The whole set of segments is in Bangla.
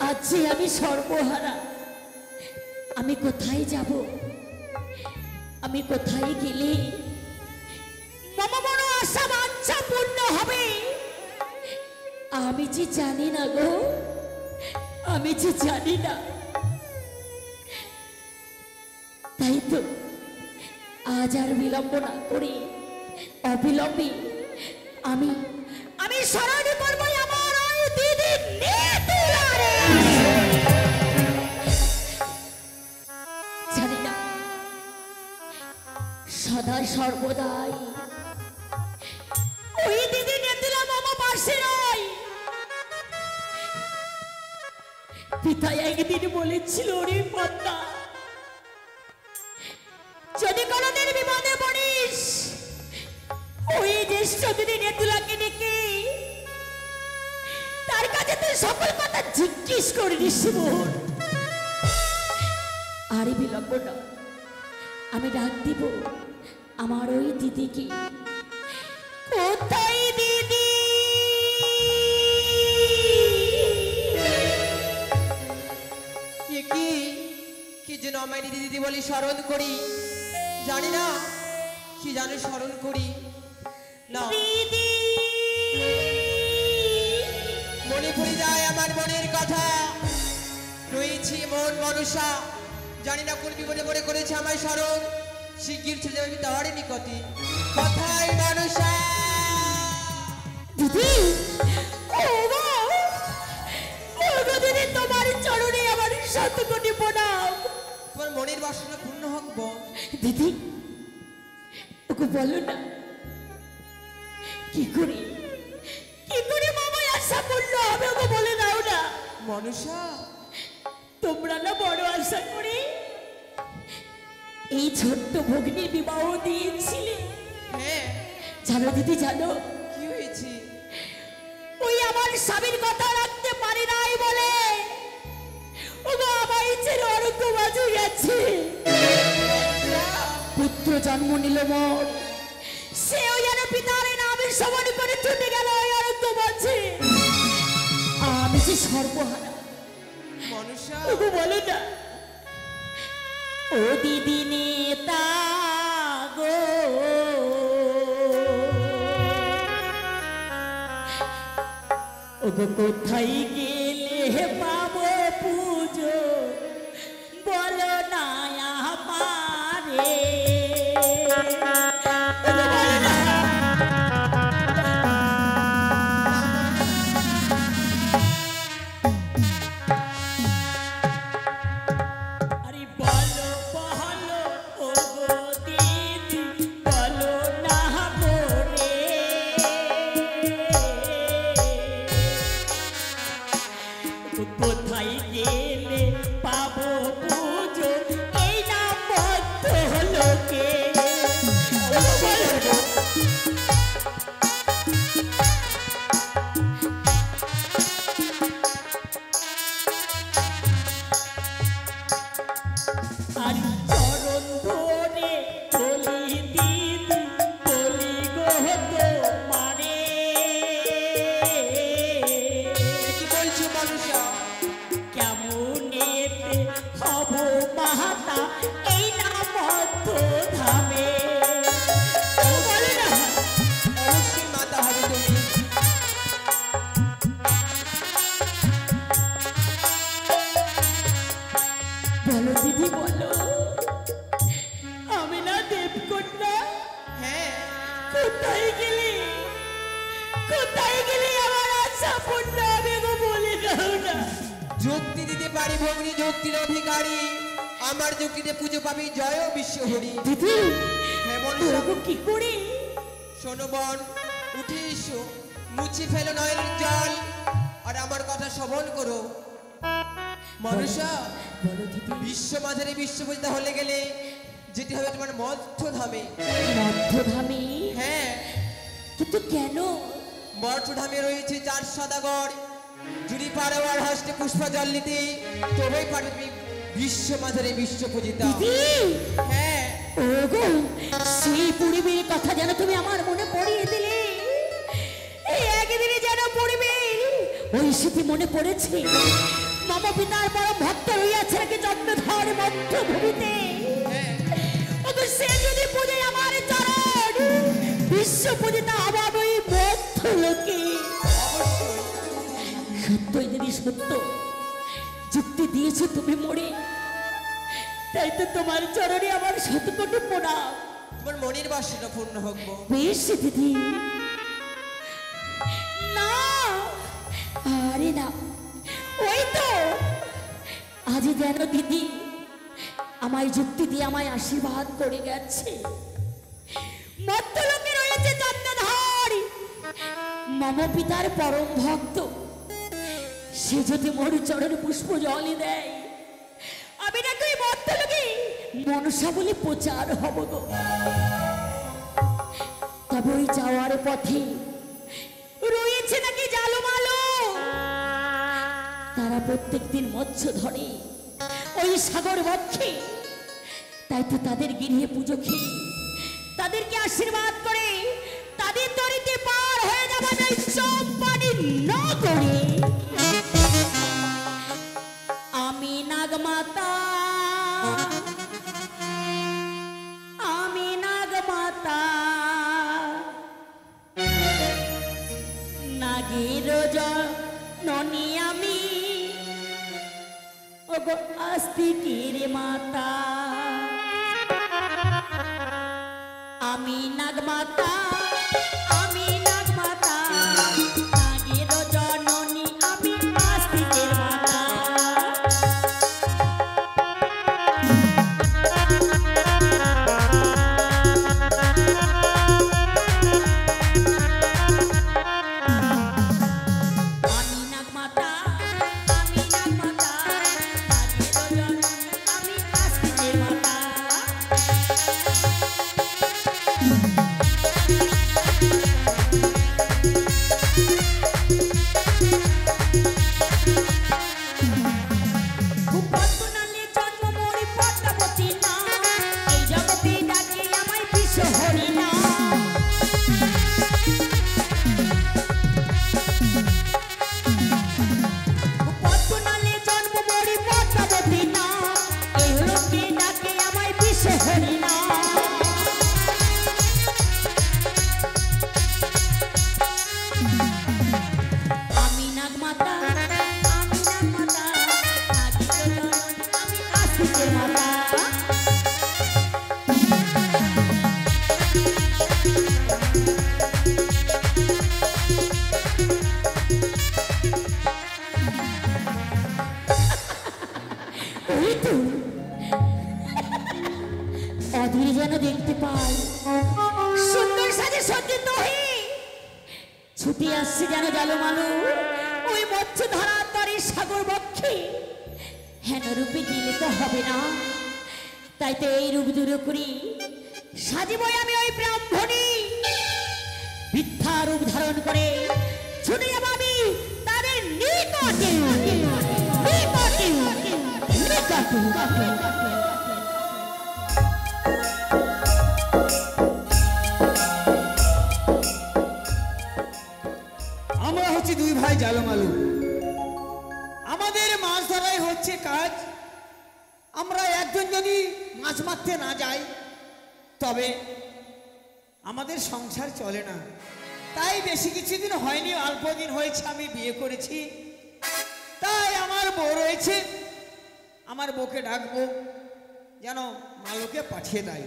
আজ যে আমি সর্বহারা, আমি কোথায় যাব, আমি কোথায় গেলে মম বড় আশা বাঞ্ছা পূর্ণ হবে, আমি যে জানি না গো, আমি যে জানি না। তাই তো আজ আর বিলম্ব না করে অবিলম্বে আমি আমি স্মরণ করবো আমার ওই দিদি নেতুলারে। জানি না সদা সর্বদাই ওই দিদি নেতুলা মামা পাশে নয়। পিতা একদিন বলেছিল, রে পদ্মা, যদি কোনদিন বিপদে পড়িস ওই জ্যেষ্ঠ দিদি নেতুলাকে ডেকে তার কাছে তুই সকল কথা জিজ্ঞেস করে নিস। আর বিলম্ব না, আমি ডাক দিব আমার ওই দিদিকে। কোথায় দিদি? কি যেন আমায় দিদি দিদি বলি স্মরণ করি, জানি না কি জানো স্মরণ করি না। দিদি মনে পড়ে যায় আমার মনের কথা, রয়েছি মন মনসা, জানি না কোন বিপদে পড়ে করেছে আমায় স্মরণ। শিগগির ছেড়ে যাবে তাহারই নিকটে। কথাই মনসা দিদি, ও গো, ও গো দিদি, তোমার চরণে আমার শত কোটি প্রণাম। তোমার মনের বাসনা পূর্ণ হোক বোন। দিদি, ওকে বলো না কি করে মামায় আশা পূর্ণ হবে, ওকে বলে দাও না। মনসা, তোমরা না বড় আশা করে এই ছোট্ট ভগ্নির বিবাহ দিয়েছিলে। হ্যাঁ জানো দিদি, জানো কি হয়েছে? ওই আমার স্বামীর কথা রাখতে পারি নাই বলে ওগো আমায় ছেড়ে অরণ্য বাজু গেছে। পুত্র জন্ম নিল মোর, সেও যেন পিতার নামে সমান করে ছুটে গেল ওই অরণ্য বাজে। আমি যে সর্বহারা। মনসা, ওগো বলো না, ও দিদি নেতা গো, ওগো কোথায় গেলে পাবো পুজো, বলো না আমারে। আরে বলো বলো ওগো দিদি, বলো না মোরে। কোথায় গেলে পাবো পুজো, এই না মধ্য লোকে। আর চরণ ধরে বলি দিদি, বলি গো তোমারে। কি বলছো মনসা? কেমনেতে হব মাতা এই না মধ্য ধামে। বলো না, অবশ্যই মাতা হবে তুমি। বলো দিদি বলো, আমি না দেবকন্যা। হ্যাঁ কোথায় গেলি আমার আশা পূর্ণ হবে গো, বলে দাও না। যুক্তি দিতে পারি ভগ্নী, যুক্তির অধিকারী। আমার যুক্তিতে পুজো পাবি, জয় বিশ্বহরি। দিদি, হ্যাঁ মনসা, ওগো কি করে? শোনো বোন, উঠে এসো, মুছে ফেলো নয়নের জল, আর আমার কথা শ্রবণ করো। মনসা, বলো দিদি। বিশ্ব মাঝারে বিশ্ব পূজিতা হলে গেলে যেটি হবে তোমার মধ্যধামে। মধ্যধামে? হ্যাঁ, কিন্তু কেন? মঠধামে রয়েছে 4 সদাগর, যদি পারো আর হাসতে পুষ্পা জল নিতে, তবেই পারবি বিশ্ব মাঝারে বিশ্ব পূজিতা। দিদি, হ্যাঁ ওগো, সেই পরিবের কথা যেন তুমি আমার মনে পড়িয়ে দিলে। এই একদিনে যেন পরিবে ওই স্মৃতি মনে পড়েছে। মম পিতার পরম ভক্ত রইয়াছে নাকি চন্দ্রধর মধ্যভূমিতে। ওগো সে যদি পূজে আমার চরণ, বিশ্ব পূজিতা হব ওই মধ্যলোকে। সত্যই যদি সত্য যুক্তি দিয়েছো তুমি মোড়ে, তাই তো তোমার চরণে আমার শতকোটি প্রণাম। তোমার মনের বাসনা পূর্ণ হোক গো। বেশ দিদি। না, আরে না, ওই তো আজ যেন দিদি আমায় যুক্তি দিয়ে আমায় আশীর্বাদ করে গেছে। মধ্যলোকে রয়েছে চন্দ্রধর, মম পিতার পরম ভক্ত। সে যদি মোর চরণে পুষ্প জলই দেয়, আমি নাকি ওই মধ্যলোকে মনসা বলে প্রচার হব গো। তবে ওই যাওয়ার পথে রয়েছে নাকি জালমালো, তারা প্রত্যেকদিন মৎস্য ধরে ওই সাগর বক্ষে। তাই তো তাদের গৃহে পুজো খেয়ে তাদেরকে আশীর্বাদ করে তাদের তরিতে পার হয়ে যাবে এই চম্পানি নগরে। আমি নাগমাতা, আমি নাগমাতা, নাগের জননী আমি, ওগো আস্তিকের মাতা। আমি নাগমাতা, আমি নাগমাতা, নাগের জননী আমি, আস্তিকের মাতা। অধীর যেন দেখতে পাই সুন্দর সাজে সজ্জিত হয়ে ছুটি আসছে যেন জালমালো ওই মৎস্য ধরার তরে সাগর বক্ষে। হেন রূপে গেলে তো হবে না, তাই তো এই রূপ দূর করি সাজিবই আমি ওই ব্রাহ্মণী। বৃদ্ধা রূপ ধারণ করে ছুটে যাব আমি তাদের নিকটে, নিকটে, নিকটে। আমরা হচ্ছে দুই ভাই জালমালু, আমাদের মাছ ধরাই হচ্ছে কাজ। আমরা একজন যদি মাছ মারতে না যাই তবে আমাদের সংসার চলে না। তাই বেশি কিছুদিন হয়নি, অল্প দিন হয়েছে আমি বিয়ে করেছি। তাই আমার বউ রয়েছে, আমার বউকে ডাকবো যেন মালুকে পাঠিয়ে দেয়।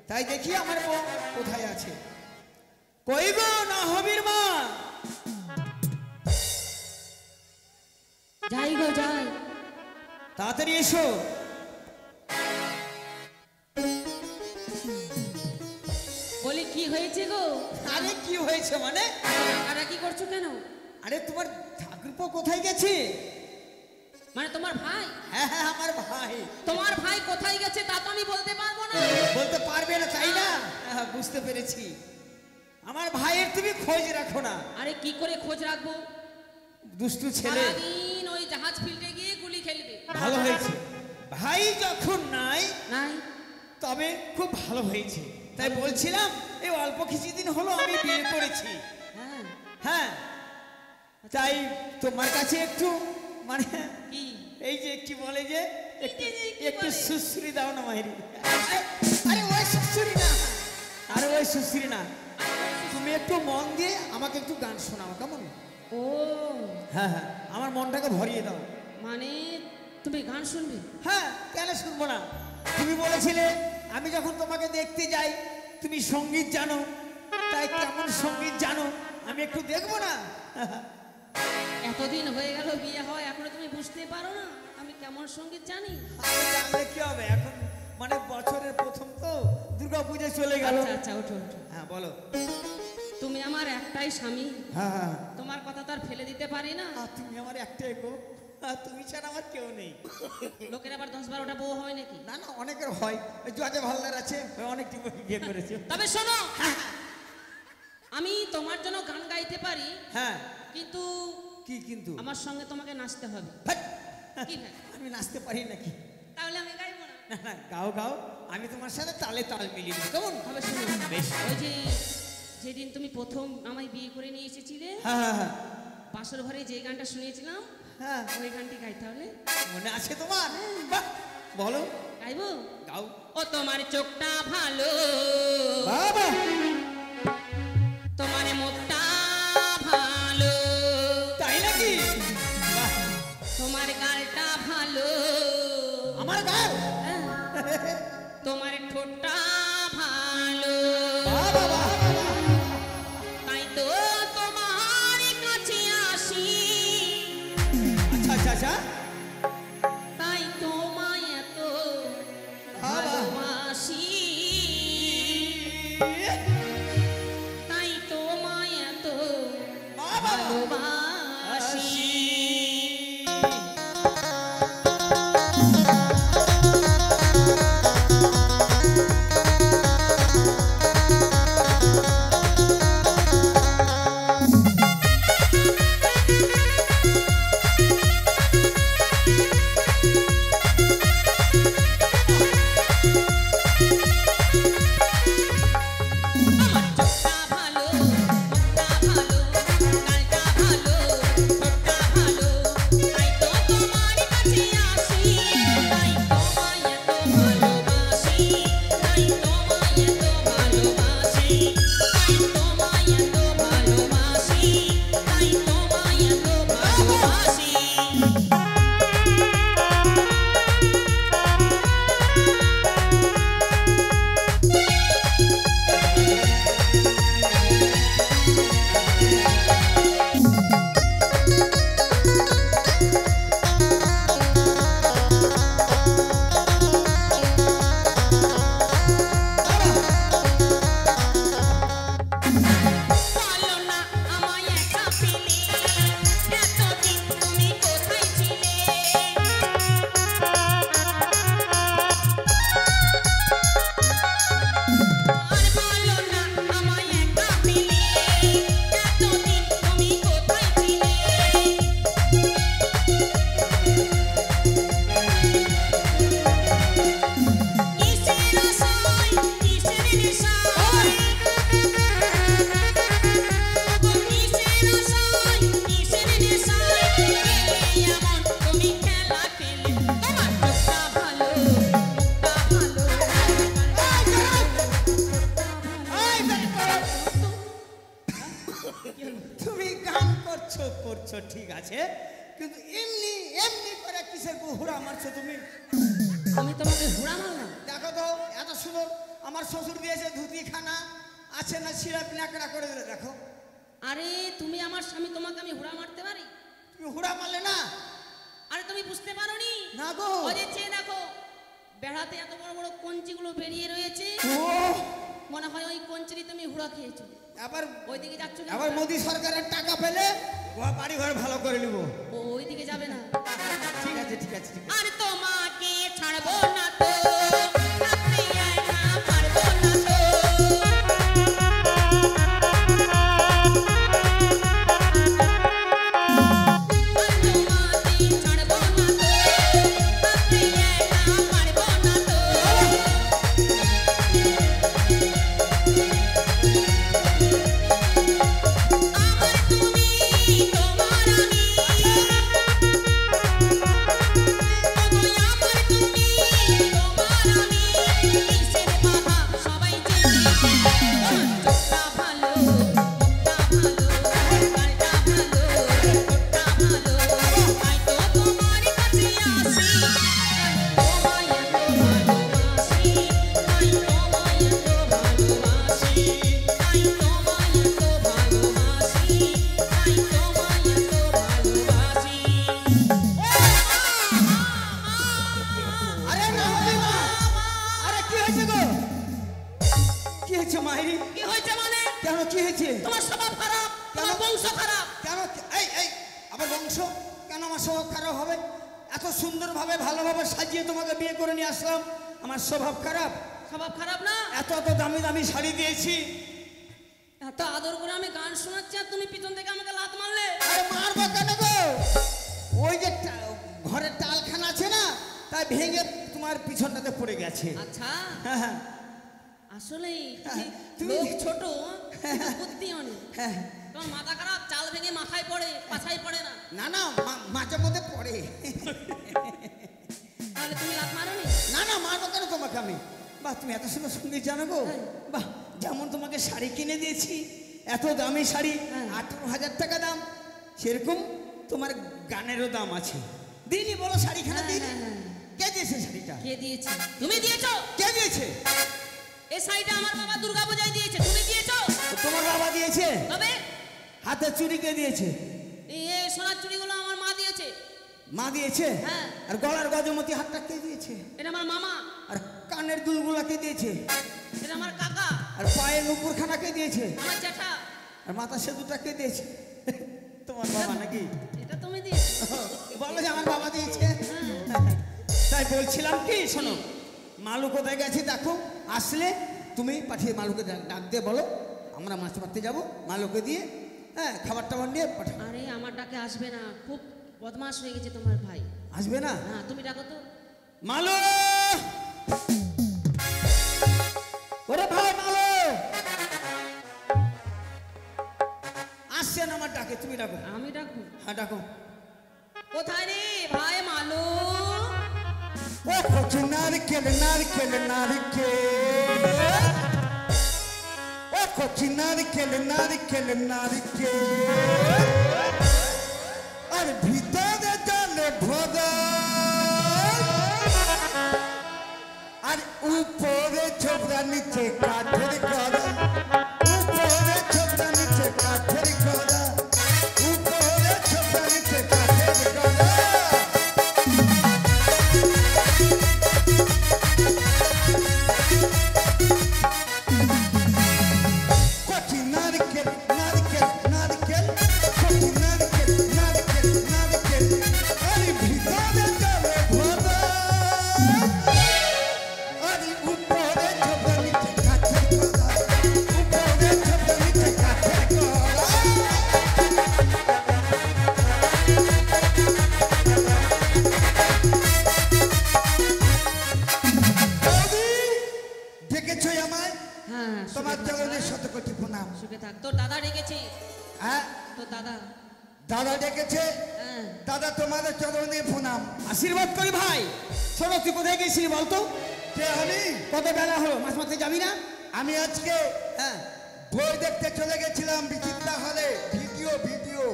তাই দেখি আমার বউ কোথায় আছে। কই গো না হবির মা? যাই গো যাই, তাড়াতাড়ি এসো। বলি কি হয়েছে গো? আরে কি হয়েছে মানে? আর কি করছো কেন? আরে তোমার ঠাকুরপো কোথায় গেছে? মানে তোমার ভাই? হ্যাঁ হ্যাঁ আমার ভাই। তোমার ভাই কোথায় গেছে তা তো আমি বলতে পারবো না। বলতে পারবে না তাই না? হ্যাঁ, বুঝতে পেরেছি। আমার ভাইয়ের তুমি খোঁজ রাখো না। আরে কি করে খোঁজ রাখবো? দুষ্টু ছেলে, সারাদিন ওই জাহাজ ফিল্ডে গিয়ে গুলি খেলবে। ভালো হয়েছে ভাই যখন নাই নাই তবে খুব ভালো হয়েছে। তাই বলছিলাম এই অল্প কিছুদিন হলো আমি বিয়ে করেছি। হ্যাঁ হ্যাঁ, তাই তোমার কাছে একটু মানে কি এই যে কি বলে যে একটু কি একটু বলে? সুশ্রী দাও না মাহিরি। আরে ওই সুশ্রী না, আরে ওই সুশ্রী না, তুমি একটু মন দিয়ে আমাকে একটু গান শোনাও কেমন? ও হ্যাঁ হ্যাঁ, আমার মনটাকে ভরিয়ে দাও। মানে তুমি গান শুনবে? হ্যাঁ, কেন শুনবো না? তুমি বলেছিলে আমি যখন তোমাকে দেখতে যাই তুমি সঙ্গীত জানো, তাই কেমন সঙ্গীত জানো আমি একটু দেখবো না? এতদিন হয়ে গেল বিয়ে হয় এখনো তুমি বুঝতে পারো না আমি কেমন সঙ্গীত জানি? আমি জানলে কি হবে, এখন মানে বছরের প্রথম তো, দুর্গা পুজো চলে গেল। আচ্ছা আচ্ছা, ওঠো ওঠো। হ্যাঁ বলো। তুমি আমার একটাই স্বামী, হ্যাঁ হ্যাঁ, তোমার কথা তো আর ফেলে দিতে পারি না। তুমি আমার একটাই গো, তুমি ছাড়া আমার কেউ নেই। লোকের আবার 10-12টা বউ হয় নাকি? না না, অনেকের হয়, ওই জজে ভাল্লার আছে, ওই অনেক টিপে বিয়ে করেছে। তবে শোনো, আমি তোমার জন্য গান গাইতে পারি, হ্যাঁ, কিন্তু কি কিন্তু? আমার সঙ্গে তোমাকে নাচতে হবে। হ্যাট! কি ভাই? আমি নাচতে পারি নাকি? তাহলে আমি গাইবো না। না না, গাও গাও, আমি তোমার সাথে তালে তাল মিলিয়ে দেবো কেমন? তবে শোনো, বেশ। ওই যে যেদিন তুমি প্রথম আমায় বিয়ে করে নিয়ে এসেছিলে, হ্যাঁ হ্যাঁ হ্যাঁ বাসর ঘরে যে গানটা শুনিয়েছিলাম হ্যাঁ, ওই গানটি গাইতে হবে। মনে আছে তোমার? বাহ, বলো, গাইবো? গাও। ও তোমার চোখটা ভালো, বাবা, তোমার মুখটা ভালো, তাই নাকি? বাহ, তোমার গালটা ভালো, আমার গাল? হ্যাঁ, তোমার ঠোঁটটা ভালো, বাবা, বাবা, তাই তো তোমার কাছে আসি, আচ্ছা আচ্ছা আচ্ছা, তাই তোমায় এত ভালোবাসি, তাই তোমায় এত ভালোবাসি। আমার চোখটা ভালো, মুখটা ভালো, গালটা ভালো, ঠোঁটটা ভালো, তাই তো তোমার কাছে আসি, তাই তোমায় এত ভালোবাসি, তাই তোমায় এত ভালোবাসি, তাই তোমায় এত ভালোবাসি, তাই তোমায় এত ভালোবাসি। বলো না আমায় একা পেলে, এতদিন তুমি কোথায় ছিলে? আর বলো না আমায় একা পেলে, এতদিন তুমি কোথায় ছিলে? কিসের আশায়, কিসের নেশায়, কিসের আশায়, কিসের নেশায় গেলে এমন তুমি খেলা খেলে? তোমার চোখটা ভালো, মুখটা ভালো, এই দেখো, তুমি গান করছো করছো ঠিক আছে, কিন্তু এমনি এমনি করে কিসের হুড়া মারছো তুমি? আমি তোমাকে হুড়া মারলাম? দেখো তো, এত সুন্দর আমার শ্বশুর দিয়েছে ধুতি খানা, আছে না সিরাপ ন্যাকড়া করে দিলে, দেখো। আরে তুমি আমার স্বামী, তোমাকে আমি হুড়া মারতে পারি? তুমি হুড়া মারলে না? আরে তুমি বুঝতে পারোনি? না গো। ওই যে চেয়ে দেখো, বেড়াতে এত বড় বড় কঞ্চিগুলো বেরিয়ে রয়েছে, ও, মনে হয় ওই কঞ্চিরি তুমি হুড়া খেয়েছো। আবার ওইদিকে যাচ্ছ কেন? আবার মোদি সরকারের টাকা পেলে বাড়ি ঘর ভালো করে নিব। ওইদিকে যাবে না। ঠিক আছে ঠিক আছে ঠিক আছে। আর তোমাকে ছাড়বো না তো, রাত্রে একা পারবো না তো। আর তোমাকে ছাড়বো না তো, রাত্রে একা পারবো না তো। আমার তুমি, তোমার আমি, বংশ খারাপ। কেন? এই এই আমার বংশ কেন আমার স্বভাব খারাপ হবে? এত সুন্দরভাবে ভালোভাবে সাজিয়ে তোমাকে বিয়ে করে নিয়ে আসলাম, আমার স্বভাব খারাপ? স্বভাব খারাপ না? এত এত দামি দামি শাড়ি দিয়েছি। এত আদর করে আমি গান শোনাচ্ছি আর তুমি পিছন থেকে আমাকে লাত মারলে। আরে মারবো কেন গো? ওই যে ঘরের টালখানা আছে না, তাই ভেঙে তোমার পিছনটাতে পড়ে গেছে। আচ্ছা, হ্যাঁ হ্যাঁ আসলেই তুমি- লোক ছোট কিন্তু বুদ্ধি অনেক। হ্যাঁ। তোমার মাথা খারাপ, চাল ভেঙে মাথায় পড়ে, পাছায় পড়ে না। না না মাঝে মধ্যে পড়ে। তাহলে তুমি লাত মারোনি? না না মারবো কেন তোমাকে আমি? বাহ, তুমি এত সুন্দর সঙ্গীত জানো গো। হ্যাঁ। বাহ, যেমন তোমাকে শাড়ি কিনে দিয়েছি, এত দামি শাড়ি, হ্যাঁ। 18,000 টাকা দাম, সেরকম তোমার গানেরও দাম আছে। দিনি বলো শাড়িখানা হ্যাঁ, দিনি। হ্যাঁ, হ্যাঁ। কে দিয়েছে শাড়িটা? কে দিয়েছে? তুমি দিয়েছো। কে দিয়েছে? এই শাড়িটা আমার বাবা দুর্গা পূজায় দিয়েছে, তুমি দিয়েছো? তোমার বাবা দিয়েছে? তবে হাতের চুড়ি কে দিয়েছে? এই সোনার চুড়িগুলো আমার মা দিয়েছে। মা দিয়েছে? হ্যাঁ। আর গলার গজমতি হাতটা কে দিয়েছে? এটা আমার মামা, আর কানের দুলগুলা কে দিয়েছে? এটা আমার কাকা, আর পায়ের নুপুরখানা কে দিয়েছে? আমার জ্যাঠা। আর মাথা সেতুটা কে দিয়েছে? তোমার বাবা নাকি? এটা তুমি দিয়েছো। বলো যে আমার বাবা দিয়েছে। তাই বলছিলাম কি, শোনো, মালু কোথায় গেছে দেখো, আসলে তুমি পাঠিয়ে মালুকে ডাক দিয়ে বলো আমরা মাছ মারতে যাবো, মালুকে দিয়ে হ্যাঁ খাবার টাবার নিয়ে পাঠাও। আরে আমার ডাকে আসবে না, খুব বদমাশ হয়ে গেছে তোমার ভাই। আসবে না? হ্যাঁ, তুমি ডাকো তো। মালু, ওরে ভাই মালু আসছেন আমার ডাকে, তুমি ডাকো। আমি ডাকবো? হ্যাঁ ডাকো। কোথায় রে ভাই মালু? ও কচি নারকেল নারকেল নারকেল, ও কচি নারকেল নারকেল নারকেল, আর ভিতরে জলে ভরা, আর উপরে ছোবরা নিচে কাঠের গড়া, উপরে ছোবরা নিচে কাঠের গড়া, উপরে ছোবরা নিচে কাঠের গড়া। কচি নারকেল নারকেল নারকেল, কচি নারকেল নারকেল নারকেল, আরে ভিতরে জলে ভরা, আরে উপরে ছোবরা নিচে কাঠের গড়া, উপরে ছোবরা নিচে কাঠের গড়া। বৌদি, দেখেছো আমায়? হ্যাঁ, তোমার চরণের শতকোটি প্রণাম। সুখে থাক। তোর দাদা ডেকেছে। হ্যাঁ, তোর দাদা। দাদা ডেকেছে। হ্যাঁ। দাদা তোমাদের চরণে প্রণাম। আশীর্বাদ করি ভাই। শোনো, তুই কোথায় গেছিলি বলতো? কে আমি? কত বেলা হলো, মাছ মারতে যাবি না? আমি আজকে হ্যাঁ, বই দেখতে চলে গেছিলাম বিচিত্রা হলে, ভিডিও ভিডিও।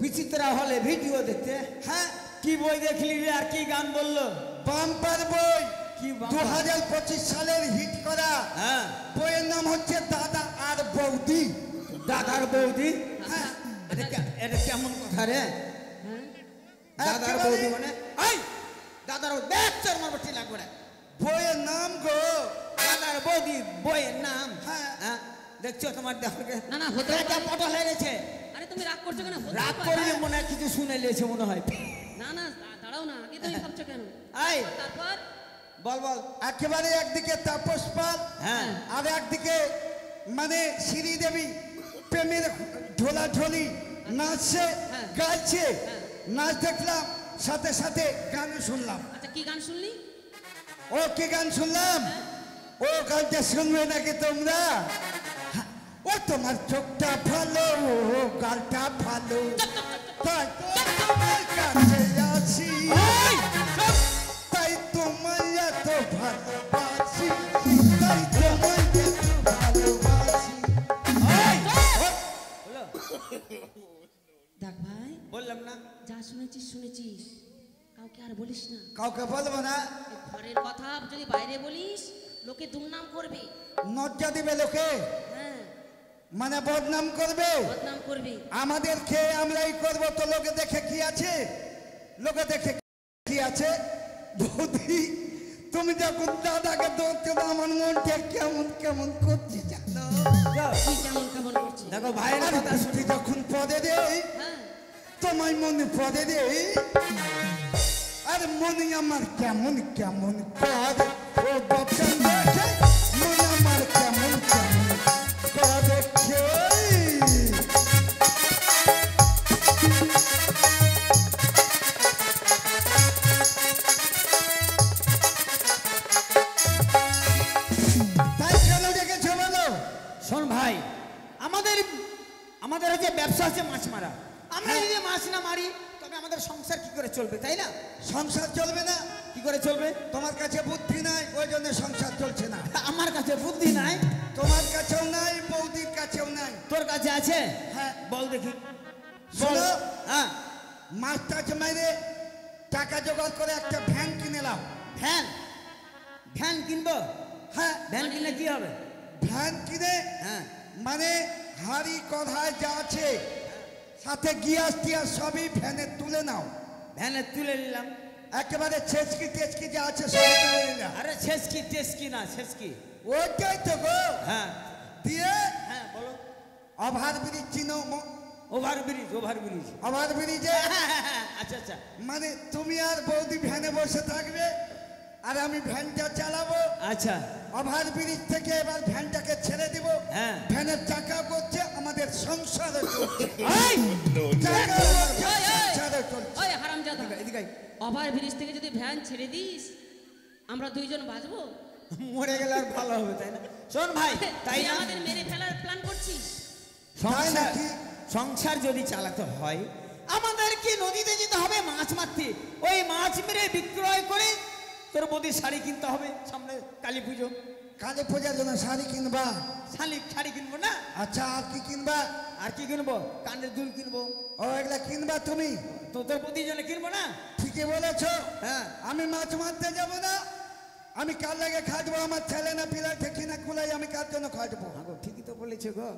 বিচিত্রা হলে ভিডিও দেখতে? হ্যাঁ, কি বই দেখলি রে, আর কি গান বললো? বাম্পার বই, কি বাম্পার? 2025 সালের হিট করা হ্যাঁ, বইয়ের নাম হচ্ছে দাদা আর বৌদি। দাদার বৌদি? হ্যাঁ, এটা কেমন কথা রে? হ্যাঁ। দাদার একেবারে- বৌদি মানে? এই দাদার দেখ তোর মারবটি লাগবে রে। বইয়ের নাম গো। দাদার বৌদি বইয়ের নাম? হ্যাঁ। হ্যাঁ, দেখছো তোমার দেহকে না, না, হতে পারে। পটল হয়ে গেছে। আরে তুমি রাগ করছো কেন? হতে রাগ পারে। করলে মনে হয় কিছু শুনে নিয়েছে মনে হয়। না না, দাঁড়াও না, কি তুমি ভাবছো কেন? এই তারপর বল বল। একেবারে একদিকে তাপস পাল, হ্যাঁ, আর একদিকে মানে শ্রীদেবী প্রেমের ঢোলাঢলি নাচছে, হ্যাঁ। গাইছে। হ্যাঁ। নাচ দেখলাম, সাথে সাথে গান শুনলাম। আচ্ছা, কি গান শুনলি? ও কি গান শুনলাম? ও গানটা শুনবে নাকি তোমরা? হ্যাঁ, ও তোমার চোখটা ভালো, ও গালটা ভালো, তাই তো তোমার কাছে আছি, তাই তোমায় এত ভালোবাসি, তাই তোমায় এত ভালোবাসি। দেখ ভাই, বললাম না যা শুনেছিস শুনেছিস, কাউকে আর বলিস না। কাউকে বলবো না, এই ঘরের কথা যদি বাইরে বলিস লোকে দুর্নাম করবে। লজ্জা দিবে লোকে, হ্যাঁ, মানে বদনাম করবে। বদনাম করবে। আমাদের খেয়ে আমরাই করবো, তো লোকে দেখে কি আছে? লোকে দেখে কি আছে? বৌদি, তুমি যখন দাদাকে ধরতে, আমার মনটা কেমন কেমন করছি জানো? কি কেমন কেমন করছে? দেখো ভাইয়ের আর কথা বৃষ্টি যখন পদে দেই হ্যাঁ তোমায় মনে পদে দেই আর মনে আমার কেমন কেমন পদ ও বচন দেখে মনে আমার কেমন কেমন পদ দেখে তাই কেন ডেকেছো বলো? শোন ভাই, আমাদের আমাদের হচ্ছে ব্যবসা হচ্ছে মাছ মারা। আমরা যদি মাছ না মারি তবে আমাদের সংসার কি করে চলবে, তাই না? সংসার চলবে না, কি করে চলবে? তোমার কাছে বুদ্ধি নাই ওই জন্য সংসার চলছে না। আমার কাছে বুদ্ধি নাই, তোমার কাছেও নাই, বৌদির কাছেও নাই। তোর কাছে আছে? হ্যাঁ। বল দেখি। শোনো, হ্যাঁ, মাছ টাছ মেরে টাকা জোগাড় করে একটা ভ্যান কিনে নাও। ভ্যান ভ্যান কিনবো? হ্যাঁ, ভ্যান কিনলে কি হবে? ভ্যান কিনে হ্যাঁ, মানে হাড়ি কড়াই যা আছে সাথে গিয়াস টিয়াস সবই ভ্যানে তুলে নাও। ভ্যানে তুলে নিলাম। একেবারে ছেচকি টেচকি যা আছে সবই তুলে নিলাম। আরে ছেসকি টেসকি না, ছেসকি। ওইটাই তো গো। হ্যাঁ দিয়ে হ্যাঁ, বলো। ওভার ব্রিজ চিনো? Over bridge, over bridge. Over ব্রিজে আচ্ছা আচ্ছা মানে তুমি আর বৌদি ভ্যানে বসে থাকবে আর আমি ভ্যানটা চালাবো। আচ্ছা। ওভার ব্রিজ থেকে এবার ভ্যানটাকে ছেড়ে দিব। হ্যাঁ। ভ্যানের চাকা করছে আমাদের সংসারে চলছে। এই! চাকা করছে, ওই, ওই! সংসারে চলছে। ওই হারামজাদা, এদিকে আয়। ওভার ব্রিজ থেকে যদি ভ্যান ছেড়ে দিস আমরা দুইজন বাঁচবো? মরে গেলে আর ভালো হবে, তাই না? শোন ভাই, তাই তুই না? আমাদের মেরে ফেলার প্ল্যান করছিস? সংসার নাকি? সংসার যদি চালাতে হয় আমাদের কি নদীতে যেতে হবে মাছ মারতে। ওই মাছ মেরে বিক্রয় করে তোর বৌদির শাড়ি কিনতে হবে, সামনে কালী পুজো। কালী পূজার জন্য শাড়ি কিনবা? শাড়ি কিনবো না? আচ্ছা, আর কি কিনবা? আর কি কিনবো? কানের দুল কিনবো। ও এগুলা কিনবা তুমি? তো তোর বৌদির জন্য কিনবো না? ঠিকই বলেছো। হ্যাঁ। আমি মাছ মারতে যাব না। আমি কার লাগে খাজবো? আমার ছেলে না পিলাকে কিনা কুলাই আমি কার জন্য খাজবো? গো, ঠিকই তো বলেছো গো।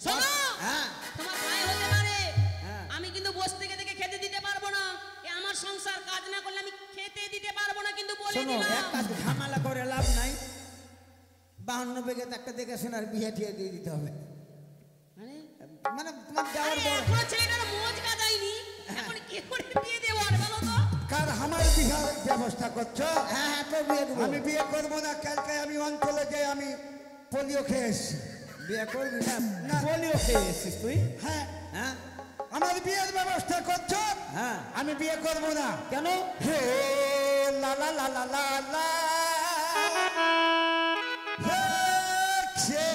শোনো, হ্যাঁ। তোমার ভাই হতে পারে, হ্যাঁ। আমি কিন্তু বসে থেকে থেকে খেতে দিতে পারবো না। এ আমার সংসার কাজ না করলে আমি খেতে দিতে পারবো না, কিন্তু বলে শোনো, এক দিলাম। কাজ ঝামেলা করে লাভ নাই। 52 বেগে একটা দেখে শোনার বিয়ে টিয়ে দিয়ে দিতে হবে। আরে মানে তোমার যাওয়ার আরে, বড় এখনো ছেলেটার মোজ কাদাইনি, এখন কি করে বিয়ে দেবো আর বলো তো? কার আমার বিহার ব্যবস্থা করছো? হ্যাঁ হ্যাঁ, তো বিয়ে দেবো। আমি বিয়ে করবো না। কালকে আমি অঞ্চলে যাই, আমি পোলিও খেয়ে এসছি। বিয়ে করবি না? না। পোলিও খেয়ে এসেছিস তুই? হ্যাঁ, হ্যাঁ আমার বিয়ের ব্যবস্থা করছো? হ্যাঁ। আমি বিয়ে করবো না। কেন? হে লা লা লা লা লা লা হে ছে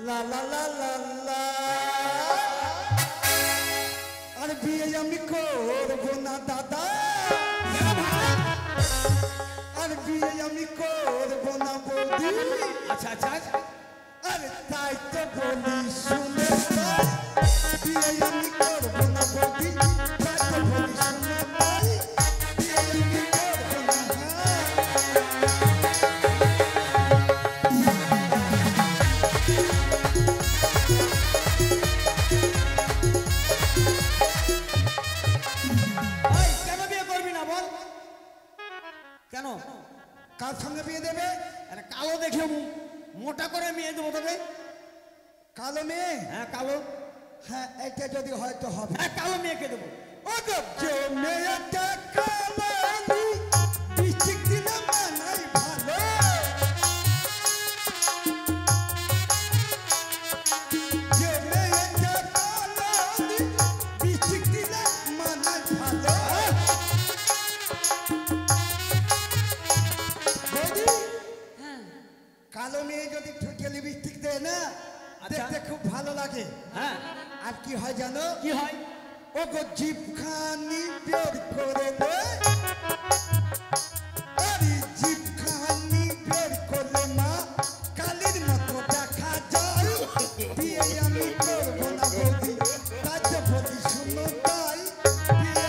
লা লা লা লা লা আর বিয়ে আমি করবো না দাদা। আর বিয়ে আমি করবো না বৌদি। আচ্ছা আচ্ছা আচ্ছা। আরে তাই তো বলি শুনে তাই, বিয়ে আমি করবো না বৌদি। তাই তো বলি শুনে তাই, বিয়ে আমি করবো না। এই, কেন বিয়ে করবি না বল? কেন? কার সঙ্গে বিয়ে দেবে? আরে কালো দেখে মোটা করে মেয়ে দেবো তোকে। কালো মেয়ে? হ্যাঁ কালো। হ্যাঁ, এটা যদি হয়তো হবে। হ্যাঁ, কালো মেয়েকে দেবো। ও গো, যে মেয়েটা কালো আমি বৃষ্টির দিনে মানাই ভালো। যে মেয়েটা কালো আমি বৃষ্টির দিনে মানাই ভালো। বৌদি, হ্যাঁ, কালো মেয়ে যদি ঠোঁটে লিপস্টিক দেয় না, আচ্ছা। দেখতে খুব ভালো লাগে। হ্যাঁ, আর কি হয় জানো? কি হয়? ও গো, জিভখানি বের করে দে। আরে জিভখানি বের করলে মা কালির মতো দেখা যায়। বিয়ে আমি করবো না বৌদি, তাই তো বলি শুনো তাই, বিয়ে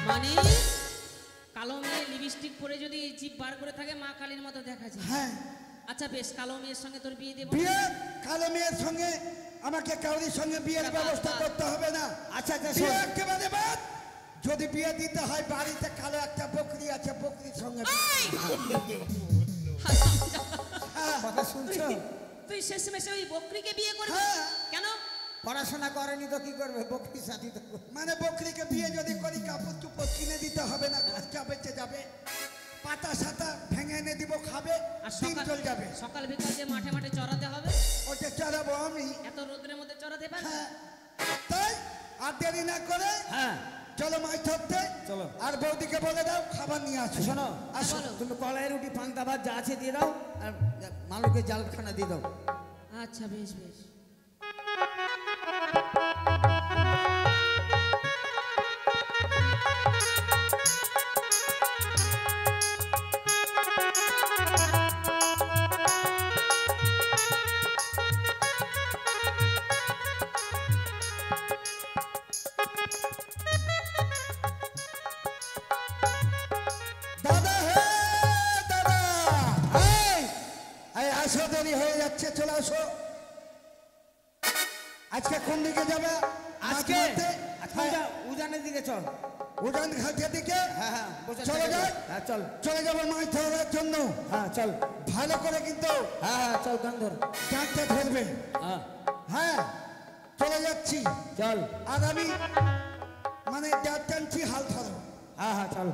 মানে কালো মেয়ে লিপস্টিক পরে যদি জিভ বার করে থাকে মা কালীর মতো দেখা যায়। হ্যাঁ, আচ্ছা বেশ, কালো মেয়ের সঙ্গে তোর বিয়ে দেবো। বিয়ে কালো মেয়ের সঙ্গে আমাকে কাউরির সঙ্গে বিয়ের বাবা, ব্যবস্থা বাবা। করতে হবে না। আচ্ছা আচ্ছা বিয়ে শোন একেবারে বাদ। যদি বিয়ে দিতে হয় বাড়িতে কালো একটা বকরি আছে, বকরির সঙ্গে বিয়ে। হ্যাঁ, কথা শুনছো? তুই শেষমেশে ওই বকরিকে বিয়ে করবি? হ্যাঁ। কেন? পড়াশোনা করেনি তো কি করবে, বকরি সাথী তো করবে। মানে বকরিকে বিয়ে যদি করি কাপড় চুপড় কিনে দিতে হবে না, খরচা বেঁচে যাবে। পাতা সাতা ভেঙে এনে দিব, খাবে, আর দিন চল যাবে। সকাল বিকাল যে মাঠে মাঠে চড়াতে হবে, ওটা চালাবো আমি। এত রোদ্রের মধ্যে চড়াতে পারবে? হ্যাঁ, তাই আর দেরি না করে হ্যাঁ চলো মাছ ধরতে। চলো। আর বৌদিকে বলে দাও খাবার নিয়ে আসো। শোনো, আসো। বলো। তুমি কলাই রুটি পান্তা ভাত যা আছে দিয়ে দাও, আর মালুকে জালখানা দিয়ে দাও। আচ্ছা বেশ বেশ। দাদা হে দাদা, এই, এই আসো, দেরি হয়ে যাচ্ছে, চলে আসো। আজকে কোন দিকে যাবে? আজকে মাছ মারতে? আজকে উজানের দিকে চল। উড়ান ঘাটের দিকে হ্যাঁ হ্যাঁ বোঝা চলে যাবে। যাই? হ্যাঁ চল। চলে যাবো মাছ ধরার জন্য। হ্যাঁ চল। ভালো করে কিন্তু হ্যাঁ হ্যাঁ চল গান ধর। ডাকতে ধরবে। হ্যাঁ হ্যাঁ, চলে যাচ্ছি। চল। আর আমি মানে ডাক টানছি, হাল ধরো। হ্যাঁ হ্যাঁ চল।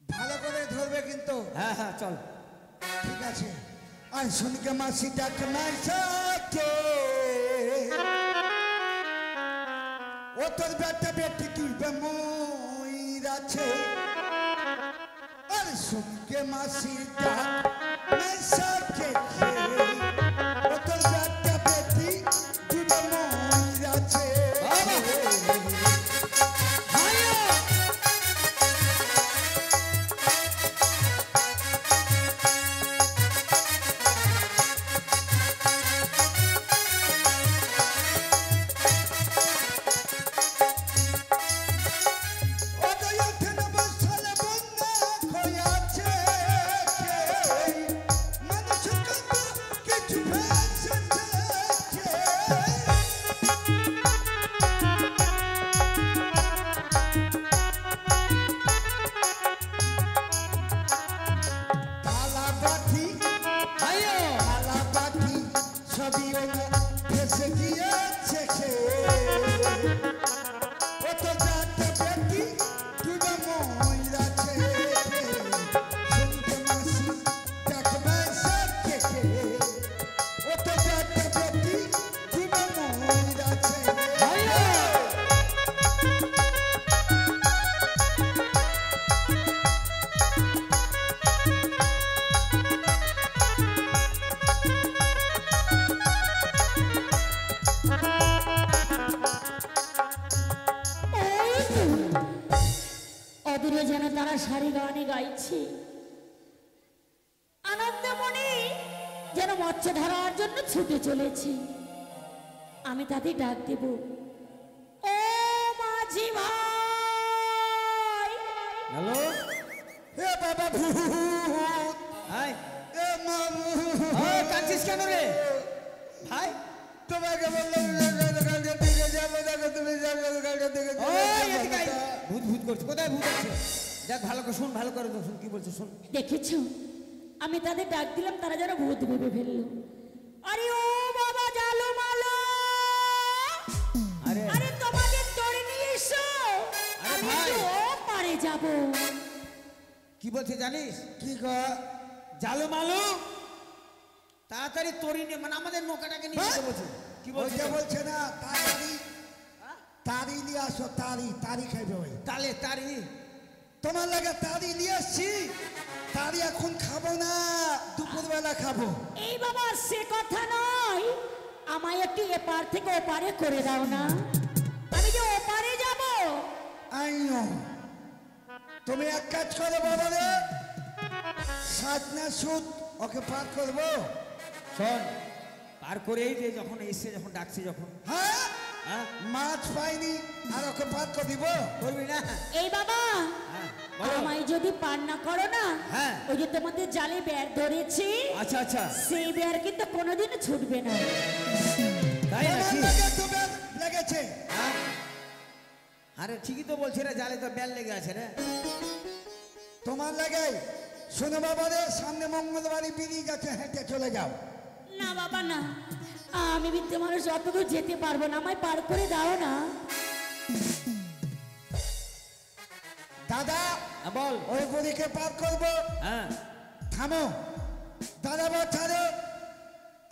ভালো করে ধরবে কিন্তু। হ্যাঁ হ্যাঁ চল। ঠিক আছে। আর শুনকে মাসি ডাক নাই সাকে, ও তোর বেটা বেটি তুলবে ময়ূরাছে। আর শুনকে মাসি ডাক নাই সাকে, ও তোর বেটা বেটি তুলবে ময়ূরাছে। অদূরে যেন তারা সারি গানে গাইছে, আনন্দ মনে যেন মৎস্য ধরার জন্য ছুটে চলেছে। আমি তাদের ডাক দেব, ও মাঝি ভাই। হ্যালো। এ বাবা ভূত, হাই। এ মামু, ওই কাঁদছিস কেন রে ভাই? তোমাকে বললাম গাড়ির দিকে যাবো, দেখো তুমি গাড়ির দিকে ওই এদিকে আয়। ভূত ভূত করছে, কোথায় ভূত আছে? দেখ ভালো করে শুন, ভালো করে শুন কি বলছে শুন। দেখেছো, আমি তাদের ডাক দিলাম, তারা যেন ভূত ভেবে ফেললো। আরে ও বাবা জালো মালো, আরে আরে তোমাদের তরে নিয়ে এসো, আরে আমি ভাই। একটু ও পারে যাবো। কি বলছে জানিস? কি গো? জালো মালু তাড়াতাড়ি তরি নিয়ে, মানে আমাদের নৌকাটাকে নিয়ে যেতে বলছে। কি বলছে? ওইটা বলছে না, তাড়াতাড়ি তাড়ি নিয়ে আসো, তাড়ি খাইবে ওই। তালে তারি। তোমার লাগে তাড়ি নিয়ে আসছি, তাড়ি এখন খাবো না, দুপুরবেলা খাবো। এই বাবা সে কথা নয়, আমায় একটু এপার থেকে ওপারে করে দাও না, আমি যে ওপারে যাব। আইনো, তুমি এক কাজ করো বাবা রে, সাত না সুদ ওকে পার করবো। শোন, পার করেই যে যখন এসে যখন ডাকছে যখন হ্যাঁ, হ্যাঁ? মাছ পাইনি আর ওকে পার করে দিব। করবি না? এই বাবা, হ্যাঁ, বলো। আমায় যদি পার না করো না, হ্যাঁ। ওই যে তোমাদের জালে বের ধরেছি, আচ্ছা আচ্ছা, সেই বের কিন্তু কোনোদিন ছুটবে না। তাই আমার নাকি? লাগে তো বেল লেগেছে। হ্যাঁ? আরে ঠিকই তো বলছি রে, জালে তো বেল লেগে আছে রে। তোমার লাগে শোনো বাবা রে, সামনে মঙ্গলবারই বেরিয়ে গেছে, হেঁটে চলে যাও। না বাবা না, আমি বৃদ্ধ মানুষ অতদূর যেতে পারবো না, আমায় পার করে দাও না। দাদা হ্যাঁ, বল। ওই বুড়িকে পার করবো। হ্যাঁ, থামো দাদা বাচ্চারে,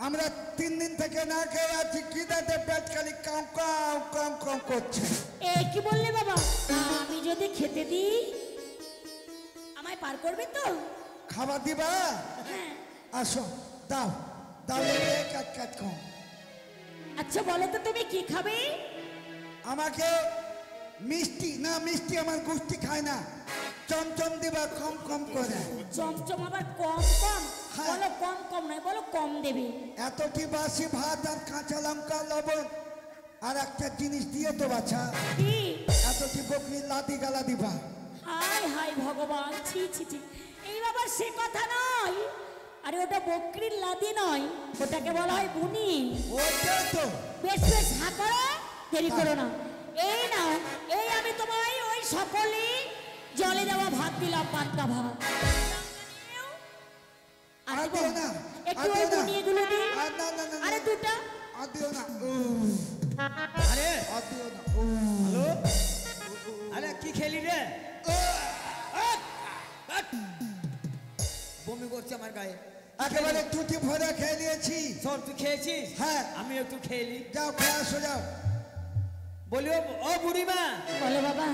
আমরা 3 দিন থেকে না খেয়ে আছি, খিদাতে পেট খালি কাউ কাউ কাউ কাউ করছে। এ কি বললে বাবা? আমি যদি খেতে দিই আমায় পার করবে তো? খাবার দিবা? হ্যাঁ। আসো দাও দাও, লেগে কাট কাট কম। আচ্ছা বলো তো তুমি কি খাবে? আমাকে মিষ্টি না, মিষ্টি আমার গোষ্ঠী খায় না, চমচম দিবা কম কম করে। চমচম আবার কম কম? হ্যাঁ। বলো কম কম নয়, বলো কম দেবে। এত কি বাসি ভাত আর কাঁচা লঙ্কা লবণ আর একটা জিনিস দিয়ে তো বাছা, কি? এত কি বকরির লাদি গালা দিবা? হায় হায় ভগবান, ছি ছি ছি, এই বাবা সে কথা নয়। আরে ওটা বকরির লাদি নয়, ওটাকে বলা হয় বুনি। ওইটাই তো। বেশ বেশ, হা করো, দেরি করো না। এই নাও, এই আমি তোমায় ওই সকলে জলে দেওয়া ভাত দিলাম, পান্তা ভাত। আর আর দেবো? দিও না, একটু আর ওই দিও না। বুনিগুলো দিই। আর না, না, না, না। আরে দুটা। আর দিও না, আরে আর দিও না। হ্যালো, আরে কি খেলি রে? বমি করছে আমার গায়ে। একেবারে টুটি ভরে খেয়ে নিয়েছি। সব তুই খেয়েছিস? হ্যাঁ। আমি একটু খেলি। যাও খেয়ে আসো যাও। বলি ও বুড়িমা, বলো বাবা,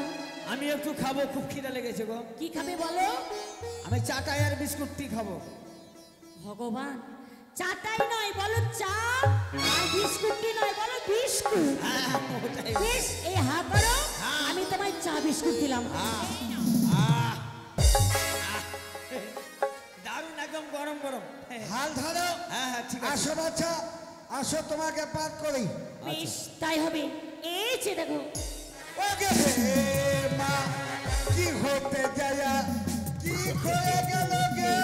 আমি একটু খাবো, খুব খিদে লেগেছে গো। কি খাবে বলো? আমি চাটাই আর বিস্কুটটি খাবো। ভগবান, চাটাই নয়, বলো চা। আর বিস্কুটটি নয়, বলো বিস্কুট। হ্যাঁ, ওটাই। বেশ, এই হা করো, হ্যাঁ। আমি তোমায় চা বিস্কুট দিলাম। দারুণ, একদম গরম গরম। হাল ধরো। হ্যাঁ হ্যাঁ, ঠিক আছে। আসো বাচ্চা, আসো তোমাকে পার করি। বেশ, তাই হবে। এই যে দেখো, ওকে হে মা, কি হতে যায়, কি হয়ে গেল গে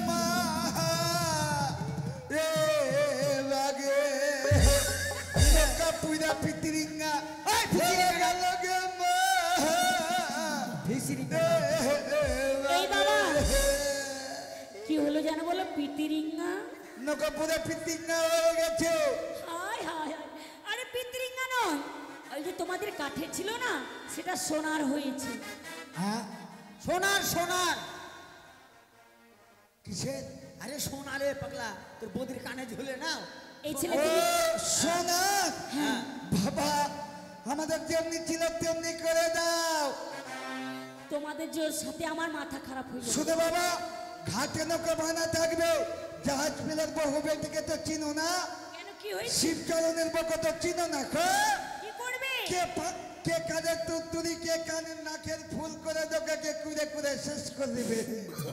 মা, এ লাগে লোকা পুরা পিতরিঙ্গা হয়ে গেল গে মা, ভিসিরিঙ্গা। এই বাবা, কি হলো জানো বলো? পিতিরিঙ্গা। নৌকা পুরা পিতরিঙ্গা হয়ে গেছে। হায় হায় হায়, আরে পিতিরিঙ্গা নয়, ওই যে তোমাদের কাঠের ছিল না, সেটা সোনার হয়েছে। হ্যাঁ, সোনার সোনার। কিসের? আরে সোনারে পাগলা, তোর বদির কানে ঝুলে না। এই ছেলে ও সোনা, বাবা আমাদের যেমনি ছিল তেমনি করে দাও। তোমাদের জোর সাথে আমার মাথা খারাপ হয়ে যাবে। শুধু বাবা ঘাটে নৌকা বানা থাকবে, জাহাজ ফেলের বহু বেটিকে তো চিনো না, কেন, কি হয়েছে? শিবচরণের বউকে তো চিনো না। কি করবে? কে কানের তুত্তুরি, কে কানের নাকের ফুল করে দোকে, কে কুড়ে কুড়ে শেষ করে দিবে।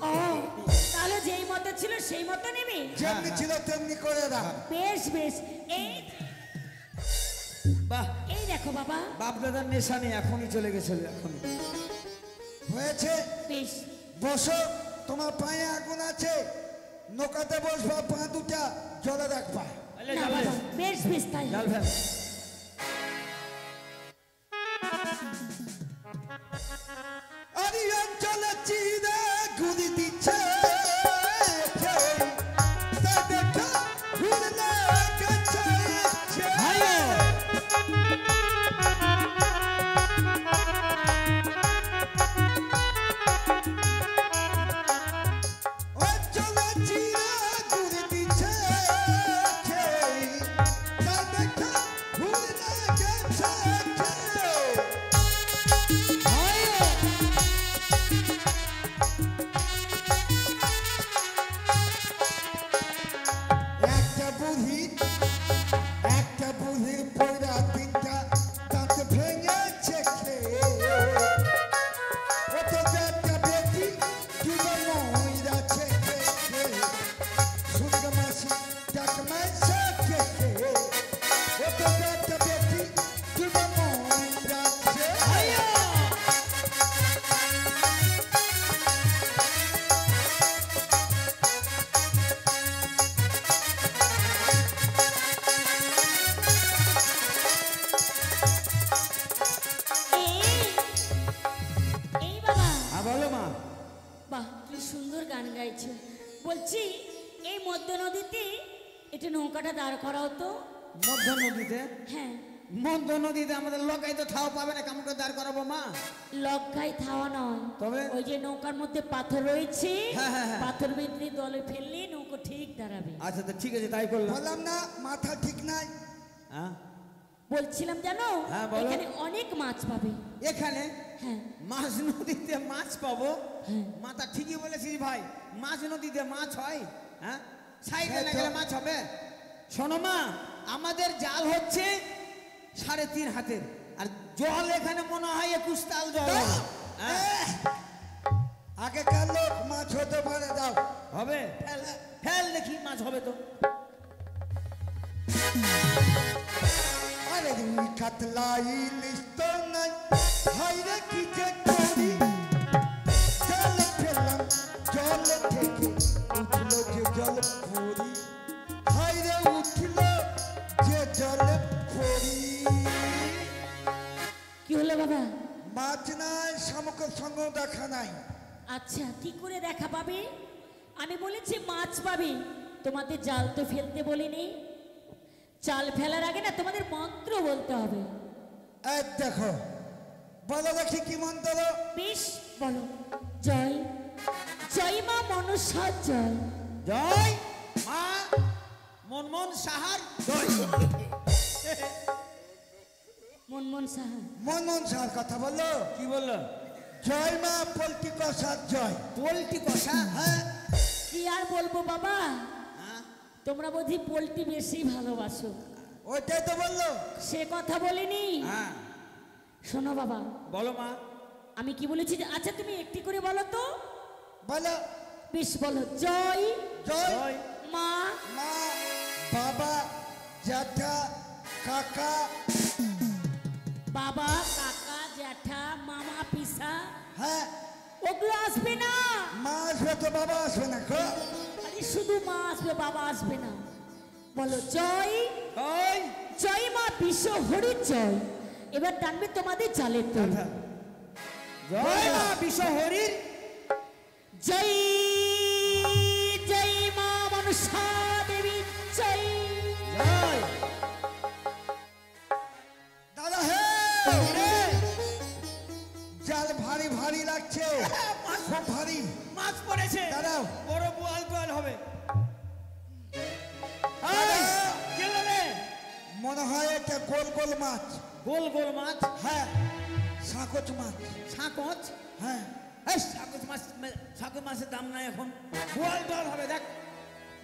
ও, তাহলে যেই মতো ছিল সেই মতো নেবে। যেমনি ছিল তেমনি করে দাও। বেশ বেশ, এই বাহ, এই দেখো বাবা, বাপ দাদার নেশা নেই, এখনই চলে গেছে, এখনই। হয়েছে, বেশ। বসো, তোমার পায়ে আগুন আছে, নৌকাতে বসবা, পা দুটা জলে রাখবা। আলে না জাল বাবা, ফেল, বেশ বেশ, তাই জাল হবে। ফেল। আরে অঞ্চলে চিরে গুলি দিচ্ছে, তা দেখা ঘুরলে গেছে। অঞ্চলে চিরে গুলি দিচ্ছে, তা দেখা বলছি এই মধ্য নদীতে এটা নৌকাটা দাঁড় করাও তো। মধ্য নদীতে? হ্যাঁ। মধ্য নদীতে আমাদের লকাই তো থাও পাবে না, কামড়ে দাঁড় করাবো মা? লজ্জায় থাওয়া নয়, তবে? ওই যে নৌকার মধ্যে পাথর রয়েছে, হ্যাঁ, হ্যাঁ, হ্যাঁ। পাথর বেঁধে দলে ফেললে নৌকো ঠিক দাঁড়াবে। আচ্ছা তো ঠিক আছে, তাই করলাম। বললাম না মাথা ঠিক নাই। হ্যাঁ বলছিলাম জানো, হ্যাঁ, বলো। এখানে অনেক মাছ পাবে। এখানে হ্যাঁ মাছ নদীতে মাছ পাবো? হ্যাঁ। মাথা ঠিকই বলেছিস ভাই, মাছ নদীতে মাছ হয়? হ্যাঁ, সাইডে হ্যাঁ না তো। গেলে মাছ হবে? শোনো মা, আমাদের জাল হচ্ছে 3.5 হাতের, আর জল এখানে মনে হয় 21 তাল জল হবে। হ্যাঁ, আগেকার লোক মাছ হতে পারে, দাও। হবে? ফেল ফেল দেখি, মাছ হবে তো। আরে রুই কাতলা ইলিশ তো নাই, হাইরে কি যে করি। জলে ফেললাম জলে থেকে উঠলো যে জল পরি, হাইরে উঠলো যে জলে পরি। কি হলো বাবা? মাছ নাই, শামুকের সঙ্গে দেখা নাই। আচ্ছা কি করে দেখা পাবে? আমি বলেছি মাছ পাবে, তোমাদের জাল তো ফেলতে বলিনি। জাল ফেলার আগে না তোমাদের মন্ত্র বলতে হবে। এই দেখো, বলো দেখি কি মন্ত্র? বেশ বলো। জয় জয় মা মনসা জয়। জয় মা মনমোহন সাহার জয়। মনমোহন সাহা। মনমোহন সাহার কথা বললো। কি বললো? জয় মা পোল্ট্রি কষার জয়। পোল্ট্রি কষা? হ্যাঁ, কি আর বলবো বাবা, হ্যাঁ, তোমরা বোধ পোল্ট্রি বেশি ভালোবাসো। ওইটাই তো বললো। সে কথা বলিনি। হ্যাঁ, শোনো বাবা, বলো মা। আমি কি বলেছি যে আচ্ছা তুমি একটি করে বলো তো। বলো। বেশ বলো। জয় জয় জয় মা মা, বাবা, জ্যাঠা, কাকা। বাবা কাকা জ্যাঠা মামা পিসা হ্যাঁ, ওগুলো আসবে না। মা আসবে তো বাবা আসবে না গো। আরে শুধু মা আসবে, বাবা আসবে না। বলো জয় জয়। জয় মা বিশ্ব হরির জয়। এবার টানবে তোমাদের জালের তোল। জয় মা বিশ্ব হরির জয় জয় মা মনসা দেবী জয়। জয়। দাদা হে, জাল ভারী ভারী লাগছে, খুব ভারী। মাছ পড়েছে, দাঁড়াও। বড় বোয়াল টোয়াল হবে। দাদা, গেল রে। মনে হয় এটা গোল গোল মাছ। গোল গোল মাছ? হ্যাঁ, সাকচ মাছ। সাঁকোচ? হ্যাঁ, এই সাঁকোচ মাছ, সাঁকোচ মাছের দাম নাই এখন। বোয়াল টোয়াল হবে, দেখ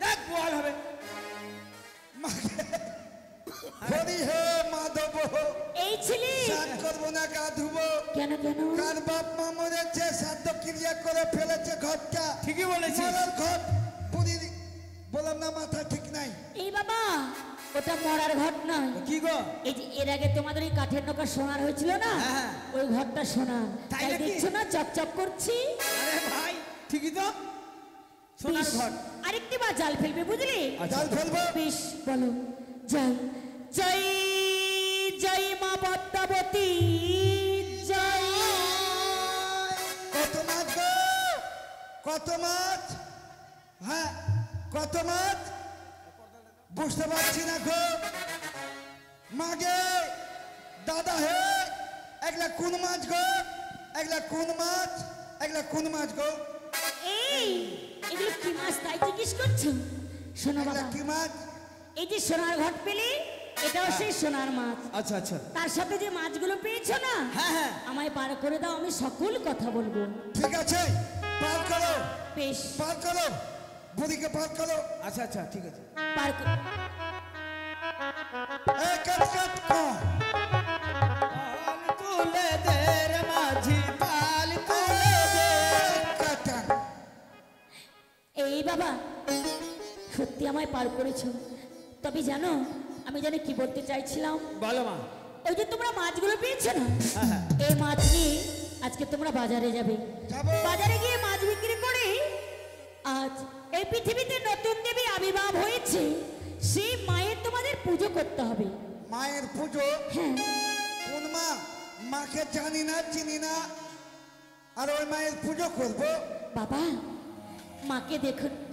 দেখ বোয়াল হবে। হরি হে মাধব, এই ছিলি স্নান করবো না, গা ধুবো। কেন কেন? কার বাপ মা মরেছে, শ্রাদ্ধ ক্রিয়া করে ফেলেছে ঘরটা। ঠিকই বলেছিস। মরার ঘর পুরি, বললাম না মাথা ঠিক নাই। এই বাবা ওটা মরার ঘর নয়। কি গো? এই যে এর আগে তোমাদের ওই কাঠের নৌকা সোনার হয়েছিল না, হ্যাঁ। ওই ঘরটা সোনার। তাই তাই নাকি? দেখছো না চকচক করছি। আরে ভাই ঠিকই তো, সোনার বেশ, ঘর। আরেকটি বার জাল ফেলবে বুঝলি? জাল ফেলবো। বেশ বলো। জয় জয় জয় মা পদ্মাবতী জয়। কত মাছ গো? কত মাছ? হ্যাঁ, কত মাছ? বুঝতে পারছি না গো। মাগে দাদা হে, এগুলা কোন মাছ গো? এগুলা কোন মাছ? এগুলা কোন মাছ গো? এই এগুলো কি মাছ তাই জিজ্ঞেস করছো? শোনো এগুলা বাবা, কি মাছ? এই যে সোনার ঘট পেলে এটাও সেই সোনার মাছ। আচ্ছা আচ্ছা। তার সাথে যে মাছগুলো পেয়েছো না, হ্যাঁ হ্যাঁ। আমায় পার করে দাও, আমি সকল কথা বলবো। ঠিক আছে, পার করো, বেশ পার করো, বুড়িকে পার করো। আচ্ছা আচ্ছা ঠিক আছে। পার কর- এ কাট কাট কো। পাল তুলে দে রে মাঝি, পাল তুলে দে। কাটা। এই বাবা সত্যি আমায় পার করেছো। তবে জানো আমি জানি কি বলতে চাইছিলাম। বলো মা। ওই যে তোমরা মাছগুলো পেয়েছো না, হ্যাঁ, হ্যাঁ। এই মাছ নিয়ে আজকে তোমরা বাজারে যাবে। যাবো। বাজারে গিয়ে মাছ বিক্রি করে আজ এই পৃথিবীতে নতুন দেবী আবির্ভাব হয়েছে, সেই মায়ের তোমাদের পুজো করতে হবে। মায়ের পুজো? হ্যাঁ কোন মা? মাকে জানি না, চিনি না, আর ওই মায়ের পুজো করবো? বাবা, মাকে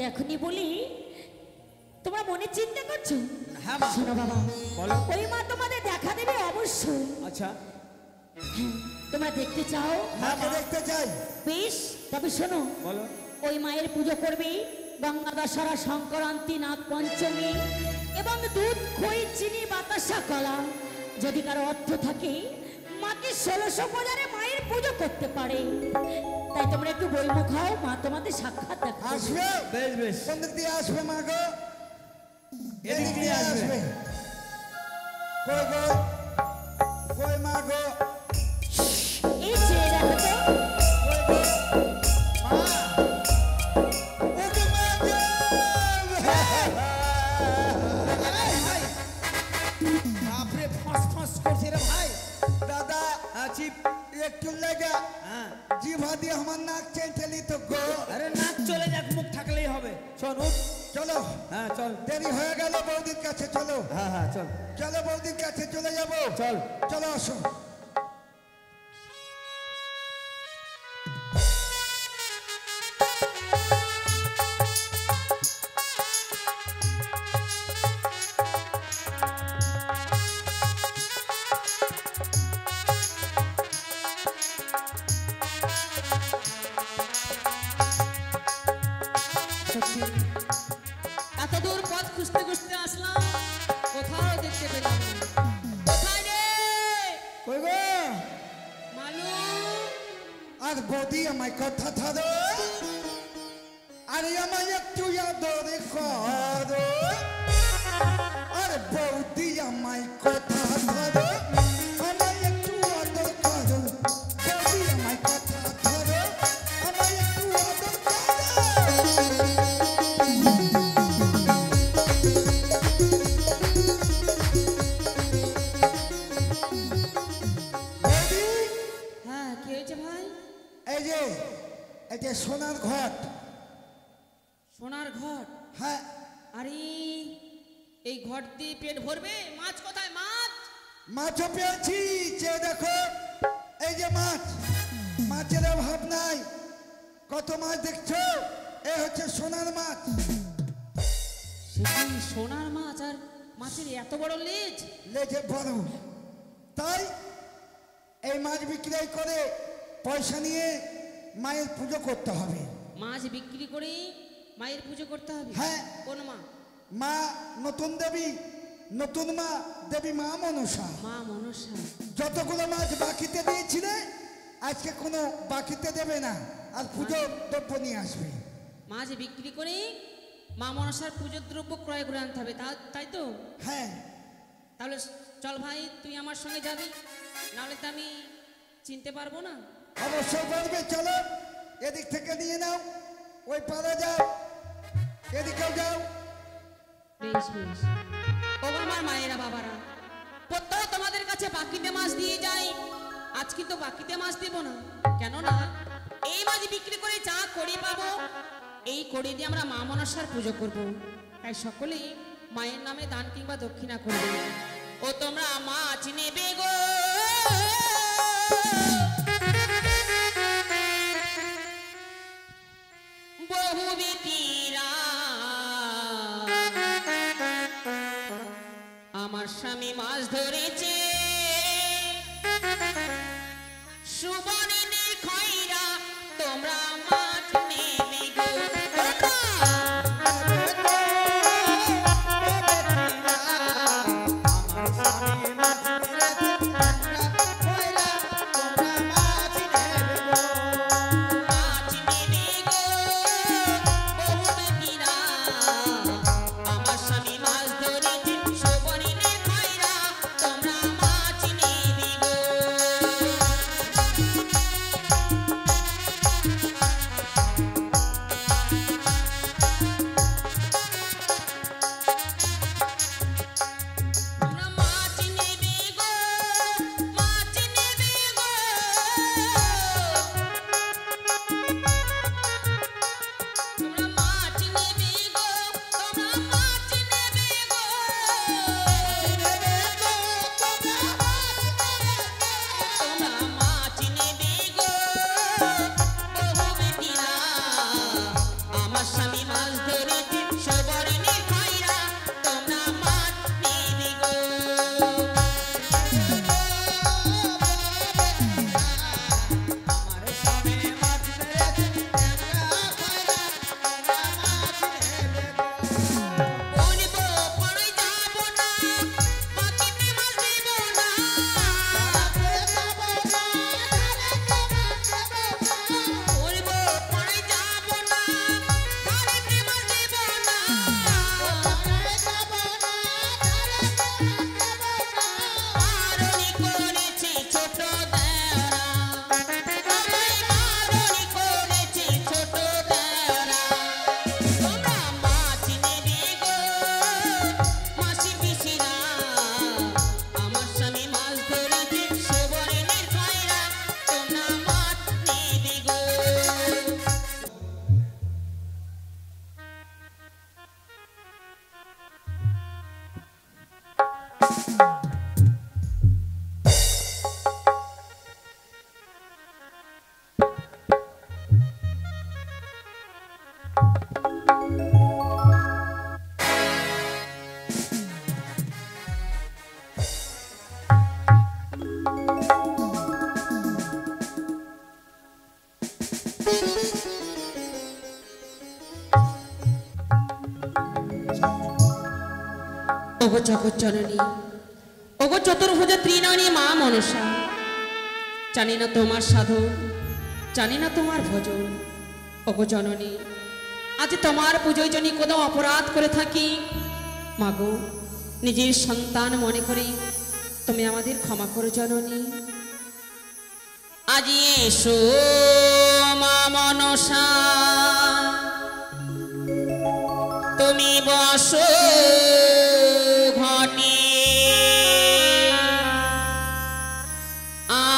দেখনি বলি তোমরা মনে চিন্তা করছো? হ্যাঁ মা। শোনো বাবা, বলো। ওই মা তোমাদের দেখা দেবে অবশ্যই। আচ্ছা হ্যাঁ, তোমরা দেখতে চাও? মাকে দেখতে চাই। বেশ, তবে শোনো, বলো। ওই মায়ের পুজো করবে গঙ্গা দশহরা, সংক্রান্তি, নাগ পঞ্চমী এবং দুধ, খই, চিনি, বাতাসা, কলা। যদি কারো অর্থ থাকে মাকে 1600 বাজারে মায়ের পুজো করতে পারে। তাই তোমরা একটু বইমুখ হও, মা তোমাদের সাক্ষাৎ দেখো। আসবে? বেশ বেশ। কোন দিক দিয়ে আসবে মা গো? এদিক দিয়ে আসবে। কই গো? কই মা গো? এই যে দেখো তো, ওগো মা গো! বাপরে ফস ফস করছে রে ভাই। দাদা হ্যাঁ চিপ। একটু লেগে হ্যাঁ জিভা দিয়ে আমার নাক চেঁচেলি তো গো। আরে নাক চলে যাক, মুখ থাকলেই হবে। চল উঠ। চলো, হ্যাঁ চল। দেরি হয়ে গেল বৌদির কাছে। চলো হ্যাঁ হ্যাঁ চল চলো, বৌদির কাছে চলে যাবো। চল। চলো আসো। এত দূর পথ খুঁজতে খুঁজতে আসলাম, কোথাও দেখতে পেলাম না। কোথায় রে কই গো? মালু? আর বৌদি আমায় কথা ধরো, আরে আমায় একটু আদরে করো। আর বৌদি আমায় কথা ধরো, আমায় একটু আদর করো। বৌদি আমায় কথা ধরো, আমায় একটু আদর করো। বৌদি, হ্যাঁ, কি হয়েছে ভাই? এই যে সোনার ঘট। সোনার ঘট? হ্যাঁ, আরে এই ঘট দিয়ে পেট ভরবে? মাছ কোথায়? মাছ? মাছও পেয়েছি, যে দেখো এই যে মাছ। মাছের অভাব নাই, কত মাছ দেখছো? এ হচ্ছে সোনার মাছ। সে কি সোনার মাছ? আর মাছের এত বড় লেজ? লেজে বড়, তাই এই মাছ বিক্রয় করে পয়সা নিয়ে মায়ের পুজো করতে হবে। মাছ বিক্রি করে মায়ের পুজো করতে হবে? হ্যাঁ। কোন মা? মা নতুন দেবী, নতুন মা দেবী মা মনসা। মা মনসা। যতগুলো মাছ বাকিতে দিয়েছিলে আজকে কোনো বাকিতে দেবে না, আর পুজো দ্রব্য নিয়ে আসবে। মাছ বিক্রি করে মা মনসার পুজোর দ্রব্য ক্রয় করে আনতে হবে, তাই তো? হ্যাঁ, তাহলে চল ভাই, তুই আমার সঙ্গে যাবি, নাহলে তো আমি চিনতে পারবো না। অবশ্যই বলবে। চলো, এদিক থেকে নিয়ে নাও, ওই পাড়া যাও, এদিকেও যাও। বেশ বেশ। ও আমার মায়েরা বাবারা, প্রত্যহ তোমাদের কাছে বাকিতে মাছ দিয়ে যাই, আজ কিন্তু বাকিতে মাছ দেব না। কেননা এই মাছ বিক্রি করে যা করে পাবো, এই করে দিয়ে আমরা মা মনসার পুজো করব। তাই সকলেই মায়ের নামে দান কিংবা দক্ষিণা করবে। ও তোমরা মাছ নেবে গো, বহু বেটিরা, আমার স্বামী মাছ ধরেছে, সুবর্ণের খয়রা, তোমরা মাছ নেবে গো। মাছ নেবে গো, বহু বেটিরা, আমার স্বামী মাছ ধরেছে, সুবর্ণের খয়রা, তোমরা মাছ নেবে গো। ওগো জগৎ জননী, ওগো চতুর্ভুজা ত্রিনয়নী মা মনসা, জানি না তোমার সাধন, জানি না তোমার ভজন। ওগো জননী, আজ তোমার পুজোয় জনি কোনো অপরাধ করে থাকি, মাগো নিজের সন্তান মনে করি তুমি আমাদের ক্ষমা করো জননী। আজ এসো মা মনসা, তুমি বসো ঘটে,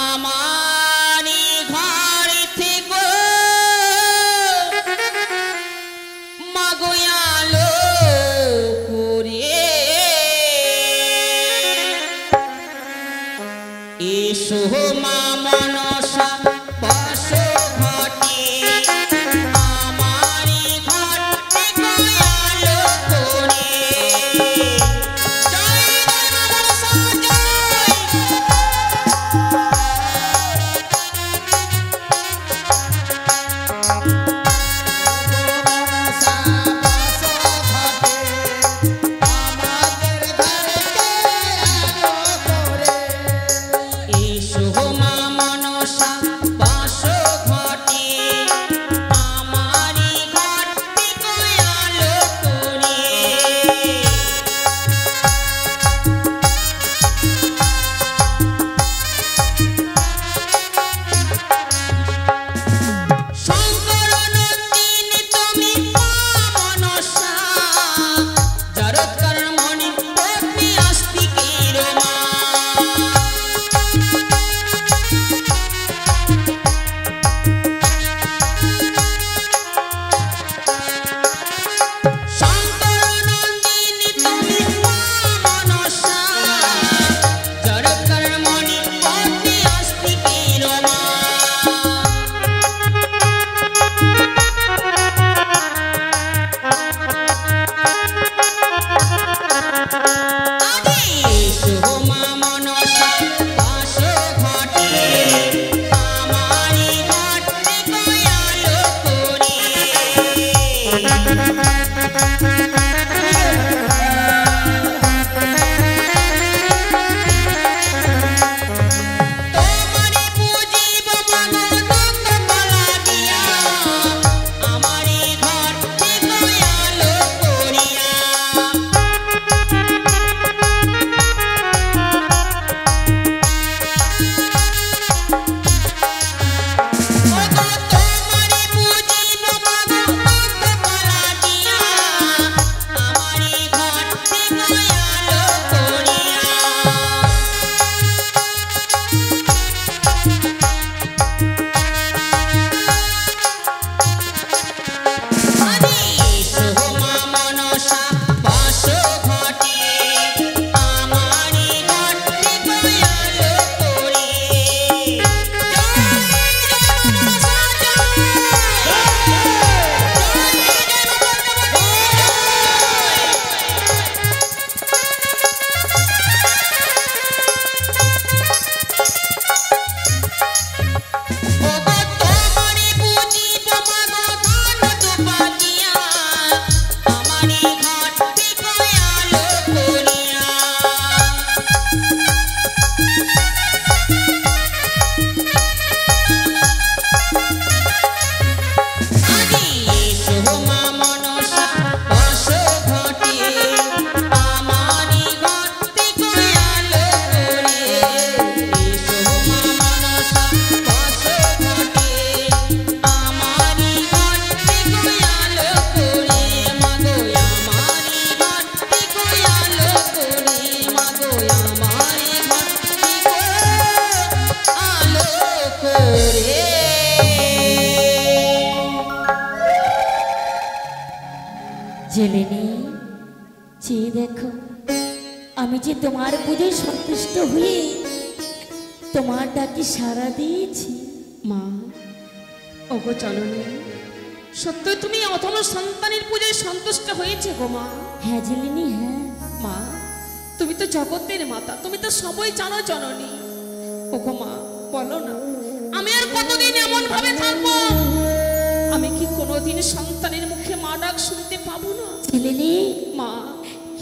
আমারি ঘর থেকে মাগো আলো করে এসো মা মনসা বসো ঘটে, আমারি ঘর থেকে আলো করে। জয় মা মনসা জয়। এসো মা মনসা বসো ঘটে, আমারি ঘর থেকে আলো করে। শঙ্কর নন্দিনী তুমি মা মনসা, জড়ৎকার মণি পত্নী আস্তিকের মা। শঙ্কর নন্দিনী তুমি মা মনসা, জড়ৎকার মণি পত্নী আস্তিকের মা। এসো মা মনসা বসো ঘটে, আমারি ঘর থেকে আলো করে। তোমারে পুজিব মাগো দুঃখ কলা দিয়া, আমারি ঘর থেকে আলো করিয়া। ওগো তোমারে পুজিব মাগো দুঃখ কলা দিয়া, আমারি ঘর থেকে আলো করিয়া। এসো মা মনসা বসো ঘটে, আমারি ঘর থেকে আলো করে। ওগো তোমারে পুজিব মাগো ধন দুপা দিয়া, আমারি ঘর থেকে আলো করিয়া। এসো মা মনসা বসো ঘটে, আমারি ঘর থেকে আলো করে। এসো মা মনসা বসো ঘটে, আমারি ঘর থেকে আলো করে। মাগো আমারি ঘর থেকে আলো করে, মাগো আমারি ঘর থেকে আলো করে। জেলেনি, চেয়ে দেখো আমি যে তোমার পুজোয় সন্তুষ্ট হয়ে তোমার ডাকে সাড়া দিয়েছি। মা, ওগো জননী, সত্যই তুমি অতন সন্তানের পূজায় সন্তুষ্ট হয়েছে গো মা। হ্যাঁ জেলেনি, হ্যাঁ। মা, তুমি তো জগতের মাতা, তুমি তো সবই জানো জননী। ওগো মা, বলো না আমি আর কতদিন এমন ভাবে থাকবো? আমি কি কোনোদিন সন্তানের মুখে মা ডাক শুনতে পাবো না? জেলেনি, মা,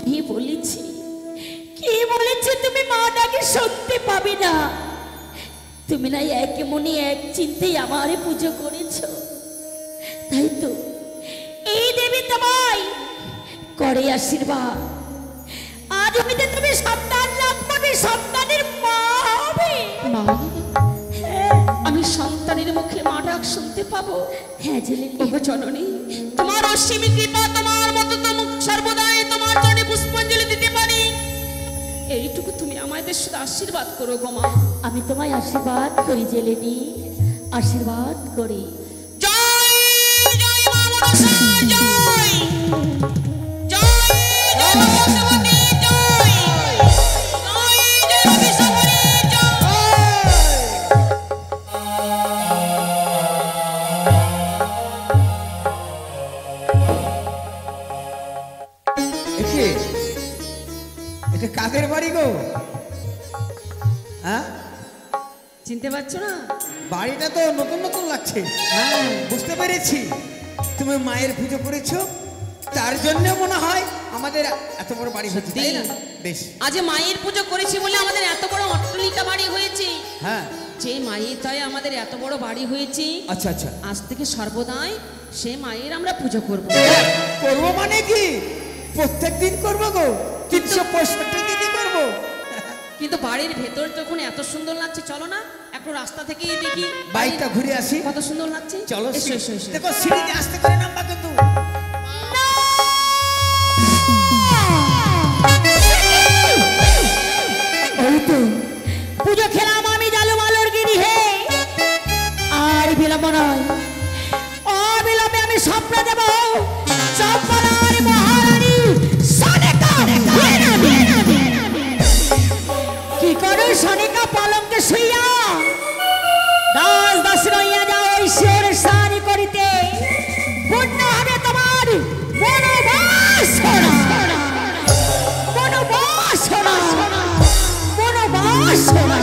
কি বলেছি, কি বলেছি তুমি মা ডাকে শুনতে পাবে না? তুমি না এক মনে এক চিন্তায় আমারে পুজো করেছো, তাই তো এই দেবী তোমায় করে আশীর্বাদ। আজ হইতে তুমি সন্তান লাভ করবে, সন্তানের মা হবে। মা, হ্যাঁ, আমি সন্তানের মুখে মা ডাক শুনতে পাবো? হ্যাঁ জেলেনি। ওগো জননী, তোমার অসীম কৃপা, তোমার মতো তো মুখ সর্বদাই তোমার চরণে পুষ্পাঞ্জলি দিতে পারি। এইটুকু তুমি আমাদের শুধু আশীর্বাদ করো গো মা। আমি তোমায় আশীর্বাদ করি জেলেনি, আশীর্বাদ করি। জয় জয় মা মনসা, জয় জয় জয় মনসাবতী, জয় জয় জয় বিশ্বমণি, একে এটা কাদের বাড়ি গো? হ্যাঁ, চিনতে পারছো না? বাড়িটা তো নতুন নতুন লাগছে। হ্যাঁ, বুঝতে পেরেছি তুমি মায়ের পুজো করেছো, তার জন্য মনে হয় আমাদের এত বড় বাড়ি হচ্ছে, তাই না? বেশ। আজ মায়ের পুজো করেছি বলে আমাদের এত বড় অট্টালিকা বাড়ি হয়েছে। হ্যাঁ, যে মায়ের দয়ে আমাদের এত বড় বাড়ি হয়েছে, আচ্ছা আচ্ছা। আজ থেকে সর্বদাই সে মায়ের আমরা পুজো করব। করবো মানে কি? প্রত্যেক দিন করবো গো, 365 দিনই করবো। কিন্তু বাড়ির ভেতর যখন এত সুন্দর লাগছে, চলো না একটু রাস্তা থেকে দেখি বাইকটা ঘুরে আসি। কত সুন্দর লাগছে। চলো, এসো এসো এসো। দেখো সিঁড়িতে আসতে করে নামবা কিন্তু। ওই তো পুজো খেলাম আমি জালুমালোর গিরি হে। আর বিলম্ব নয়, অবিলম্বে আমি স্বপ্ন দেব চম্পলার মহারানী সনেকা। কি করো সনেকা পলঙ্কে শুইয়া দাস দাস রইয়া যাও ঐশ্বর স্নান করিতে, পূর্ণ হবে তোমার মনোবাসনা, মনোবাসনা, মনোবাসনা।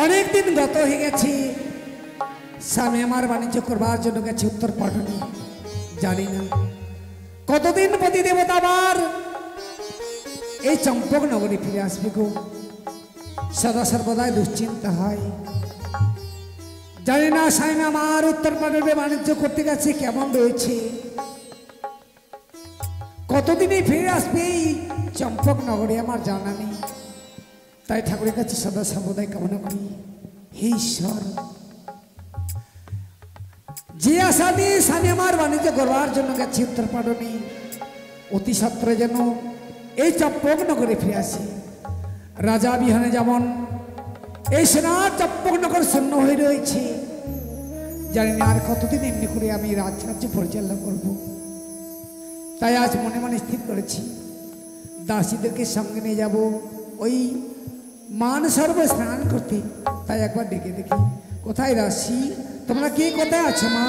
অনেকদিন গত হয়ে গেছে, স্বামী আমার বাণিজ্য করবার জন্য গেছে উত্তর পাটনে। জানি না কতদিন প্রতি দেবতা আবার এই চম্পক নগরী ফিরে আসবে গো। সদা সর্বদাই দুশ্চিন্তা হয়। জানি না স্বামী আমার উত্তর পাটনে বাণিজ্য করতে গেছে কেমন রয়েছে, কতদিনই ফিরে আসবে এই চম্পক নগরে আমার জানা নেই। তাই ঠাকুরের কাছে সদা সর্বদাই কামনা করি, হে ঈশ্বর, যে আশা দিয়ে স্বামী আমার বাণিজ্য করবার জন্য গেছে উত্তর পাটনে, অতি সত্বরে যেন এই চম্পক নগরে ফিরে আসে। রাজা বিহানে যেমন এই সেনার চম্পক নগর শূন্য হয়ে রয়েছে, জানি না আর কতদিন এমনি করে আমি রাজরাজ্য পরিচালনা করব। তাই আজ মনে মনে স্থির করেছি দাসীদেরকে সঙ্গে নিয়ে যাব ওই মান সর্ব স্নান করতে। তাই একবার ডেকে দেখি কোথায় দাসী, তোমরা কে কোথায় আছো মা?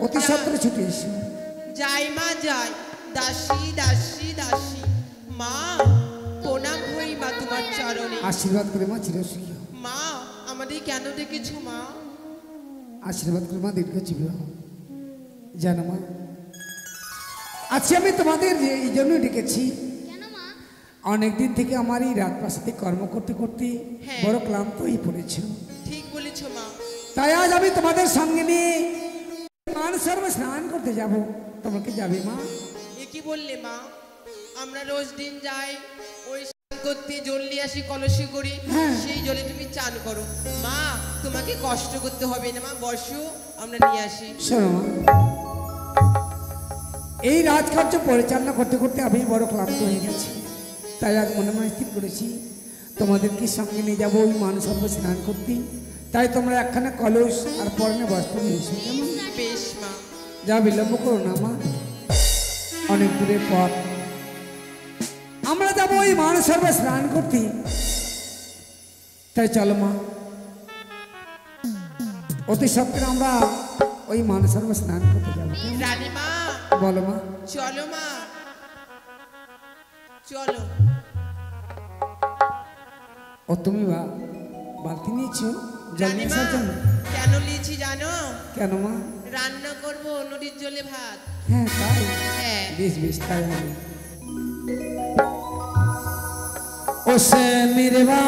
অতি সত্বরে ছুটে এসো। যাই মা যাই, দাসী দাসী দাসী। মা প্রণাম হই মা তোমার চরণে। আশীর্বাদ করে মা চিরসুখী হও। মা আমাদের কেন ডেকেছো মা? আশীর্বাদ করে মা দীর্ঘজীবী হও। জানো মা, আজকে আমি তোমাদের এই জন্য ডেকেছি, অনেকদিন থেকে আমার এই রাজপ্রাসাদে কর্ম করতে করতে হ্যাঁ। বড় ক্লান্ত হয়ে পড়েছো। ঠিক বলেছো মা। তাই আজ আমি তোমাদের সঙ্গে নিয়ে মান সর্ব স্নান করতে যাব। তোমরা কি যাবে মা? এ কি বললে মা? আমরা রোজ দিন যাই ওই স্নান করতে, জল নিয়ে আসি কলসি করি, হ্যাঁ। সেই জলে তুমি চান করো। মা তোমাকে কষ্ট করতে হবে না মা, বসো আমরা নিয়ে আসি। শোনো মা, এই রাজকার্য পরিচালনা করতে করতে আমি বড় ক্লান্ত হয়ে গেছি। তাই আজ মনে মনে স্থির করেছি তোমাদেরকে সঙ্গে নিয়ে যাবো ওই মান সর্ব স্নান করতে। তাই তোমরা একখানা কলস আর পরনে বস্ত্র নিয়ে এসো, কেমন? বেশ মা। যা বিলম্ব করো না মা, অনেক দূরের পথ। আমরা যাবো ওই মান সর্ব স্নান করতে। তাই চলো মা, অতি সত্ত্বে আমরা ওই মানসরোবর স্নান করতে যাবো। রানীমা বলো মা। চলো মা চলো। ও তুমি বালতি নিয়েছো জল নিয়ে রানীমা আসার জন্য? কেন লিয়েছি জানো? কেন মা? রান্না করব নদীর জলে ভাত। হ্যাঁ তাই? হ্যাঁ। বেশ বেশ তাই হবে। ও সে নির্বাসরি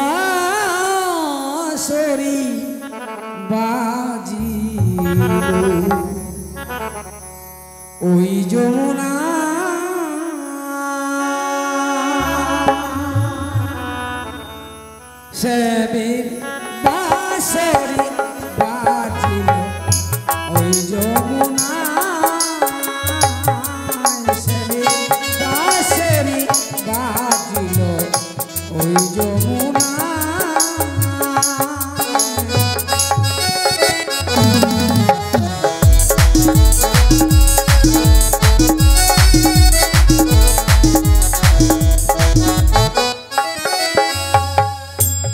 বাজি ওই যমুনা সে নির্বাসরি বাজিল ওই যমুনা সে নির্বাসরি বাজিল ওই যমুনা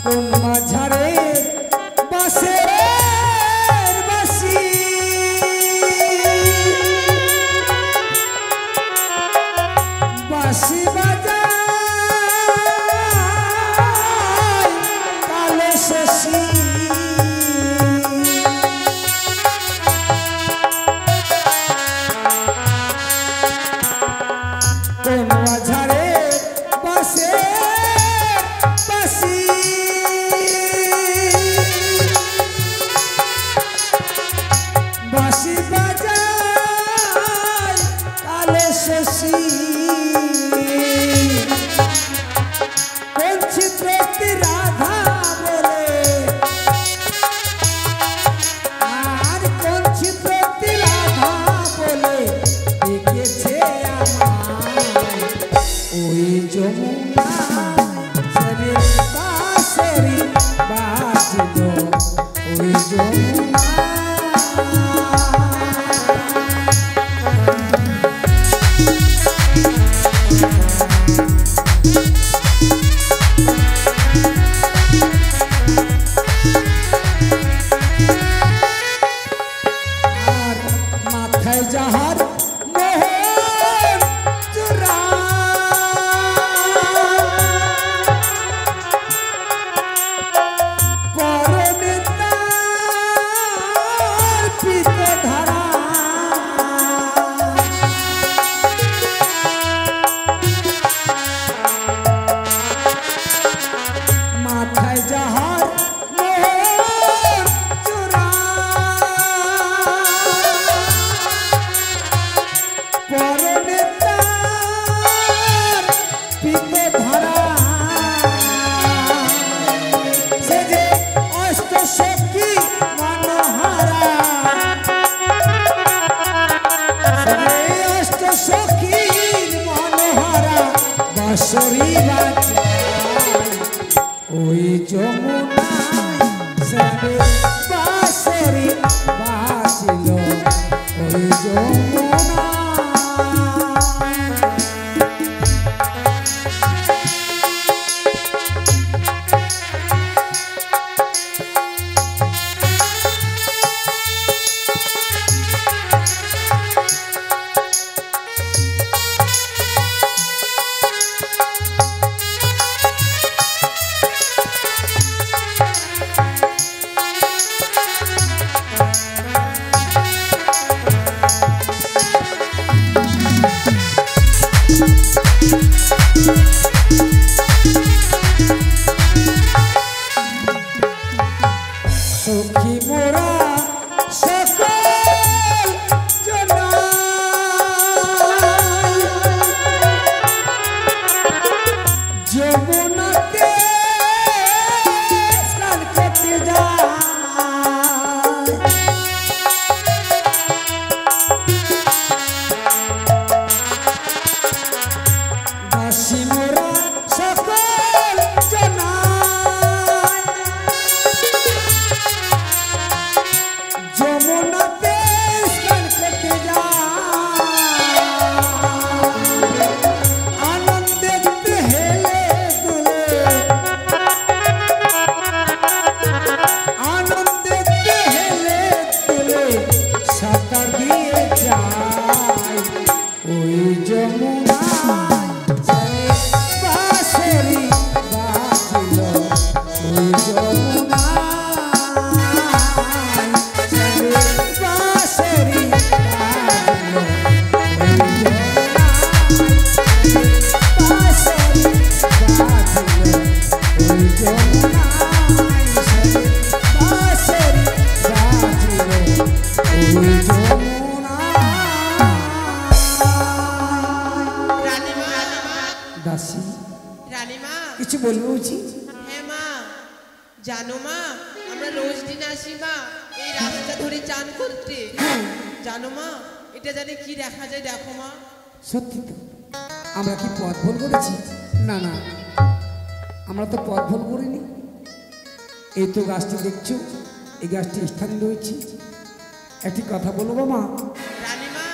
কোন মাঝারে বাসের বাসি বাসি বাজায় কালে শশী কোন মাঝারে বাসের বাসি বাঁশি বাজায় কালে শশী কোন চিত্রটি রাধা বলে আর কোন চিত্রটি রাধা বলে দেখেছে আমায় ওই যমুনা সরে বাঁশরি বাজিল ওই যমুনা আর মাথায় যাহার মোহর চূড়া পরনে তার পিতধারা মাথায় যাহার মোহর চূড়া পরনে তার পিতধারা সে যে অষ্ট সখী মনোহারা সে অষ্ট সখীর মনোহারা বাঁশরি বাজায় ওই যমুনায় সবে বাঁশরি বাজিল ওই যমুনা দিয়ে যাই ওই যমুনায় ছেলে বাঁশরি বাজিল ওই যমুনায় ছেলে বাঁশরি বাজিল ওই রানীমা দাসী রানীমা কিছু বলবো উচিত হ্যাঁ মা জানো মা আমরা রোজ দিন আসি মা এই রাস্তা ধরে চান করতে জানো মা এটা জানি কি দেখা যায় দেখো মা সত্যি তো আমরা কি পথ ভুল করেছি না না আমরা তো পথ ভুল করিনি এই তো গাছটি দেখছো এই গাছটি স্থানে রয়েছে একটি কথা বলবো মা রানীমা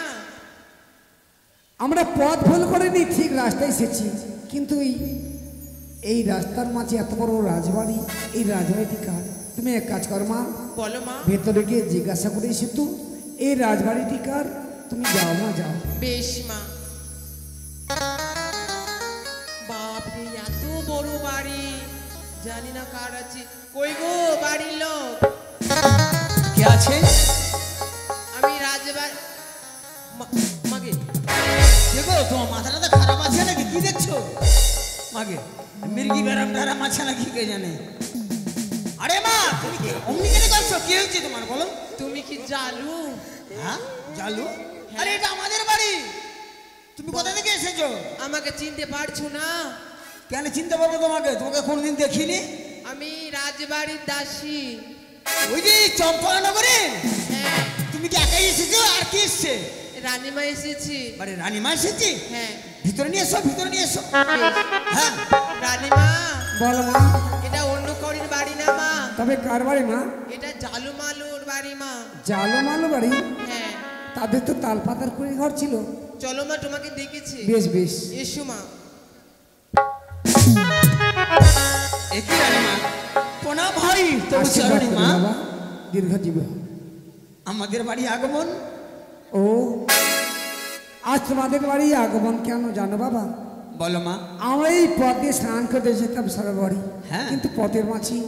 আমরা পথ ভুল করিনি ঠিক রাস্তায় এসেছি কিন্তু এই রাস্তার মাঝে এত বড় রাজবাড়ি এই রাজবাড়িটি কার তুমি এক কাজ কর মা বলো মা ভেতরে গিয়ে জিজ্ঞাসা করে এসে তো এই রাজবাড়িটি কার তুমি যাও মা যাও বেশ মা বাপরে এত বড় বাড়ি জানি না কার আছে কই গো বাড়ির লোক কে আছে আমি রাজবাড়ি মাগে দেখো তোমার মাথাটা তো খারাপ আছে নাকি কি দেখছো মাগে মির্গি বেরাম টারাম আছে নাকি কে জানে আরে মা তুমি কি অমনি কেন করছো কি হয়েছে তোমার বলো তুমি কি জালু হ্যাঁ জালু আরে এটা আমাদের বাড়ি তুমি কোথা থেকে এসেছো আমাকে চিনতে পারছো না কেন চিনতে পারবো তোমাকে তোমাকে কোনদিন দেখিনি আমি রাজবাড়ির দাসী ওই যে চম্পানগরে হ্যাঁ তুমি কি একাই এসেছো আর কি এসছে রানীমা এসেছি আরে রানীমা এসেছি হ্যাঁ ভিতরে নিয়ে এসো ভিতরে নিয়ে এসো হ্যাঁ রানীমা বলো মা এটা অন্য করির বাড়ি না মা তবে কার বাড়ি মা এটা জালু মালুর বাড়ি মা জালো মালো বাড়ি হ্যাঁ তাদের তো তাল পাতার করে ঘর ছিল চলো মা তোমাকে দেখেছি বেশ বেশ এসো মা একই রানীমা প্রণাম ভাই তবু চরণী মা দীর্ঘ জীব আমাদের বাড়ি আগমন ও আজ তোমাদের বাড়ি আগমন কেন জানো বাবা বলো মা আমরা এই পথ দিয়ে স্নান করতে যেতাম সারা বাড়ি হ্যাঁ কিন্তু পথের মাঝি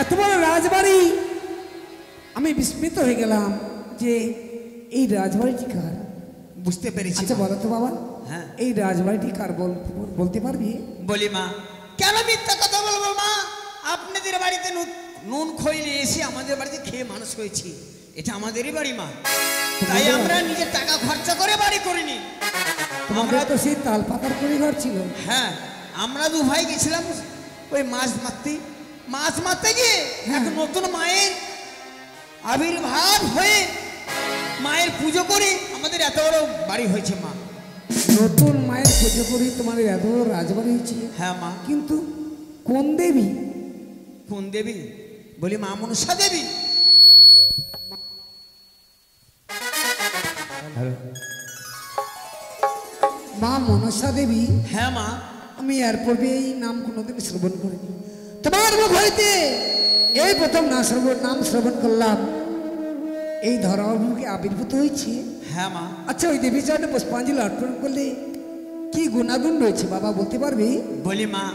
এত বড় রাজবাড়ি আমি বিস্মিত হয়ে গেলাম যে এই রাজবাড়িটি কার বুঝতে পেরেছি আচ্ছা বলো তো বাবা হ্যাঁ এই রাজবাড়িটি কার বলতে পারবি বলি মা কেন মিথ্যা কথা বলবো মা আপনাদের বাড়িতে নুন খইলে এসে আমাদের বাড়িতে খেয়ে মানুষ হয়েছি এটা আমাদেরই বাড়ি মা তাই আমরা নিজের টাকা খরচা করে বাড়ি করিনি আমরা তো সেই তাল পাতার করে ঘর ছিল হ্যাঁ আমরা দু ভাই গেছিলাম ওই মাছ মারতে গিয়ে এক নতুন মায়ের আবির্ভাব হয়ে মায়ের পুজো করে আমাদের এত বড় বাড়ি হয়েছে মা নতুন মায়ের পুজো করে তোমাদের এত বড় রাজবাড়ি হয়েছে হ্যাঁ মা কিন্তু কোন দেবী বলি মা মনসা দেবী মা মনসা দেবী হ্যাঁ মা আমি এর পূর্বে এই নাম কোনোদিন শ্রবণ করিনি তোমার মুখ হইতে এই প্রথম নাম শ্রবণ করলাম এই ধরাকে আবির্ভূত হয়েছে হ্যাঁ মা আচ্ছা ওই দেবী চরণে পুষ্পাঞ্জলি অর্পণ করলে কি গুণাগুণ রয়েছে বাবা বলতে পারবি বলি মা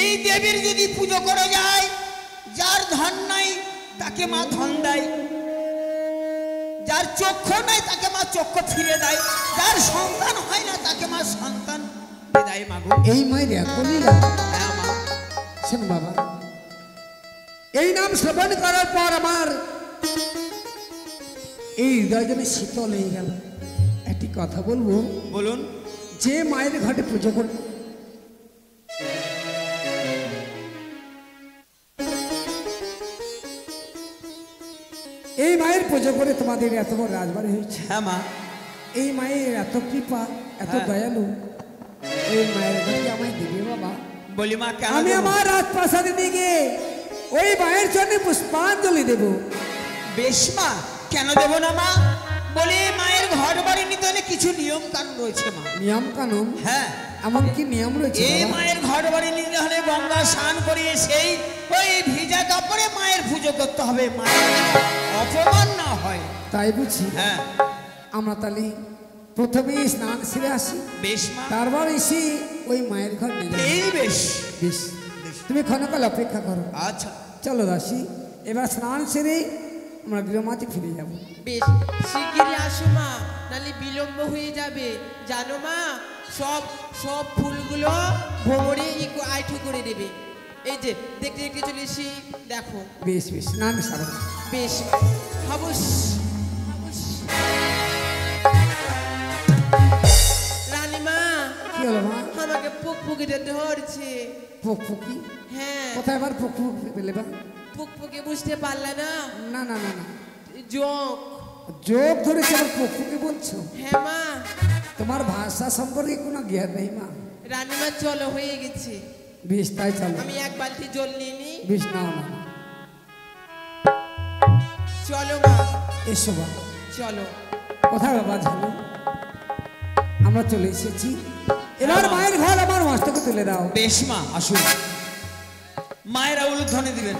এই দেবীর যদি পুজো করা যায় যার ধন নাই তাকে মা ধন দেয় যার চক্ষু নাই তাকে মা চক্ষু ফিরে দেয় যার সন্তান হয় না তাকে মা সন্তান দেয় মা এই মায়ের এত লীলা হ্যাঁ মা শোন বাবা এই নাম শ্রবণ করার পর আমার এই হৃদয় যেন শীতল হয়ে গেল একটি কথা বলবো বলুন যে মায়ের ঘাটে পুজো করে এই মায়ের পুজো করে তোমাদের এত বড় রাজবাড়ি হয়েছে হ্যাঁ মা এই মায়ের এত কৃপা এত দয়ালু এই মায়ের ঘাটে আমায় দিবে বাবা বলি মা আমি আমার রাজপ্রাসাদে নিয়ে গিয়ে ওই মায়ের জন্য পুষ্পাঞ্জলি দেব বেশ মা কেন দেব না মা বলে মায়ের ঘর বাড়ি নিতে হলে কিছু নিয়ম কানুন রয়েছে মা নিয়ম কানুন হ্যাঁ এমন কি নিয়ম রয়েছে এই মায়ের ঘর বাড়ি নিতে হলে গঙ্গা স্নান করিয়ে সেই ওই ভিজা কাপড়ে মায়ের পুজো করতে হবে মায়ের অপমান তাই বুঝি হ্যাঁ আমরা তাহলে প্রথমে স্নান সেরে আসি, বেশ মা, তারপর এসে ওই মায়ের ঘর নিয়ে যাবো। এই বেশ বেশ, তুমি ক্ষণকাল অপেক্ষা করো। আচ্ছা চলো দাসী, এবার স্নান সেরে আমরা গৃহমাতে ফিরে যাব। বেশ শিগগিরই আসো মা, নালে বিলম্ব হয়ে যাবে জানো মা। সব সব ফুলগুলো ভোমরে আইঠু করে দেবে। এই যে দেখতে দেখতে চলে এসি, দেখো। বেশ বেশ, স্নান সারো। বেশ হাবুস রানীমা, কি হলো মা? আমাকে পুক পুকিতে ধরছে। ফুকফুকি? হ্যাঁ কোথায় আবার ফুকফুকি পেলে বা? পুক পুকে বুঝতে পারলে না? না না না না, যোগ। যোগ ধরেছে আবার ফুকফুকি বলছো? হ্যাঁ মা। তোমার ভাষা সম্পর্কে কোনো জ্ঞান নেই মা। রানীমা চলো, হয়ে গেছে। বেশ, তাই চলো। আমি এক বালতি জল নিয়ে নি। বেশ, নাও না, চলো মা, এসো বা। চলো। কোথায় বাবা জানো? আমরা চলে এসেছি, এবার মায়ের ঘর আমার মস্তকে তুলে দাও। বেশ মা, আসুন। মায়েরা উলুধ্বনি দিবেন।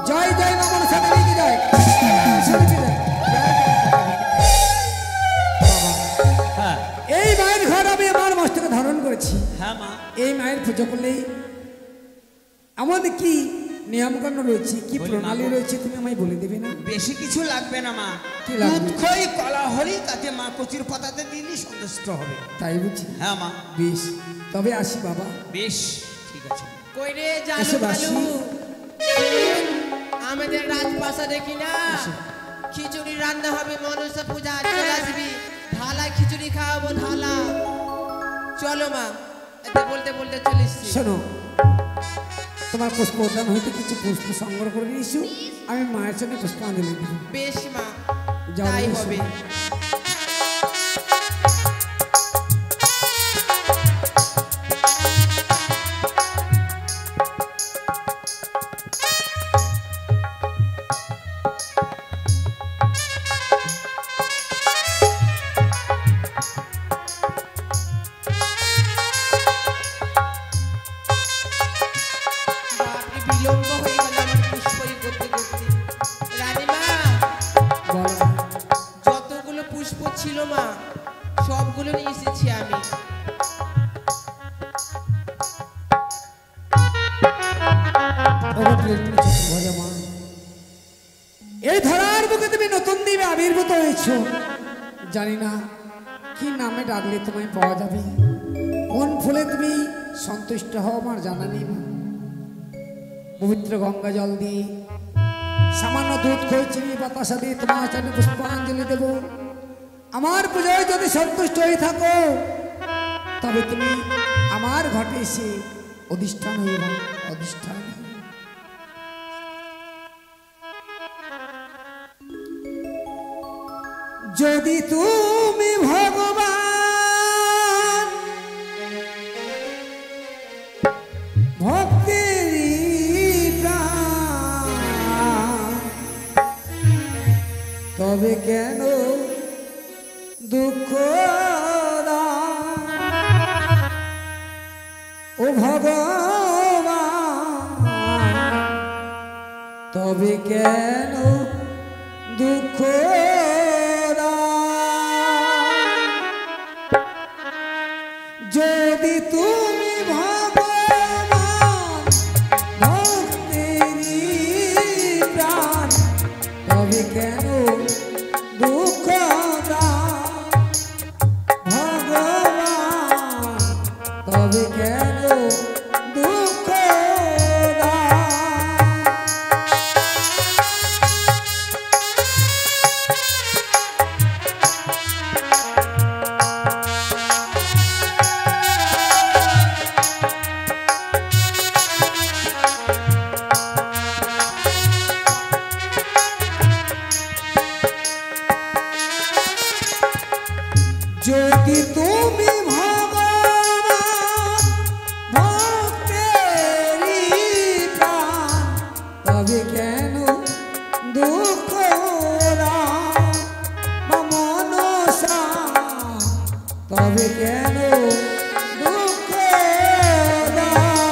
জয় জয় মা মনসা দেবী কি জয়, সরস্বতী কি জয়। বাবা, হ্যাঁ এই মায়ের ঘর আমি আমার মস্তকে ধারণ করেছি। হ্যাঁ মা, এই মায়ের পুজো করলেই আমাদের কি নিয়মকানুন রয়েছে, কি বলি মা প্রণালী গো। রয়েছে, তুমি আমায় বলে দেবে না? বেশি কিছু লাগবে না মা, কি লাগবে? দুধ খই কলা হরি তাতে মা কচুর পাতাতে দিলে সন্তুষ্ট হবে। তাই বুঝি? হ্যাঁ মা, বেশ, তবে আসি বাবা। বেশ ঠিক আছে। কই রে এসো জানু বাসি। ভালু, আমাদের রাজপ্রাসাদে কিনা খিচুড়ি রান্না হবে, মনসা পূজা চলে আসবি, ঢালা খিচুড়ি খাওয়াবো, ঢালা। চলো মা, এতে বলতে বলতে চলে এসছি। শোনো, তোমার পুষ্প উদ্যান হইতে কিছু পুষ্প সংগ্রহ করে নিয়েছো, আমি মায়ের সঙ্গে পুষ্পাঞ্জলি দেব। বেশ মা, যাও, তাই এসো। হবে। বাপরে, বিলম্ব হয়ে গেল আমার পুষ্পই করতে করতে। রানীমা, বলো। যতগুলো পুষ্প ছিল মা, সবগুলো নিয়ে এসেছি আমি। ওগো প্রিয় চোখ ভরে মা, এই ধরার বুকে তুমি নতুন দিবে আবির্ভূত হয়েছো, জানি না কি নামে ডাকলে তোমায় পাওয়া যাবে, কোন ফুলে তুমি সন্তুষ্ট হও আমার জানা নেই মা। পবিত্র গঙ্গা জল দিয়ে, সামান্য দুধ খই চিনি বাতাসা দিয়ে তোমার চরণে পুষ্পাঞ্জলি দেব। আমার পূজায় যদি সন্তুষ্ট হয়ে থাকো, তবে তুমি আমার ঘটে এসে অধিষ্ঠান হয়ে না, অধিষ্ঠান হয়ে। যদি তুমি ভগবান ভক্তের প্রাণ, তবে কেন দুঃখ দাও? ও ভগবান, তবে কেন দুঃখ দাও? যদি তুমি ভগবান ভক্তেরই প্রাণ, তবে কেন দুঃখ দাও? ভগবান, তবে কেন দুঃখ দাও? যদি তুমি ভগবান ভক্তেরই প্রাণ, তবে কেন দুঃখ দাও? মনসা, তবে কেন দুঃখ দাও?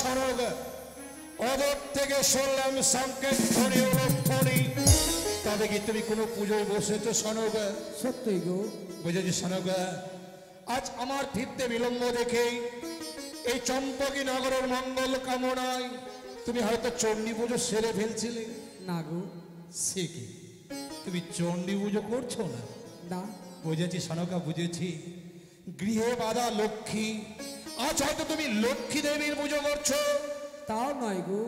সনগ ওদের থেকে শুনলাম সংকেত ধ্বনি হলো ফণি। তবে কি তুমি কোনো পুজোয় বসেছো সনগ? সত্যই গো। বুঝেছি সনগ, আজ আমার ফিরতে বিলম্ব দেখে এই চম্পকী নগরের মঙ্গল কামনায় তুমি হয়তো চণ্ডী পুজো সেরে ফেলছিলে। না গো। সে কি, তুমি চণ্ডী পুজো করছো না? না। বুঝেছি সনকা, বুঝেছি। গৃহে বাধা লক্ষ্মী, আজ হয়তো তুমি লক্ষ্মী দেবীর পুজো করছো। তাও নয় গো।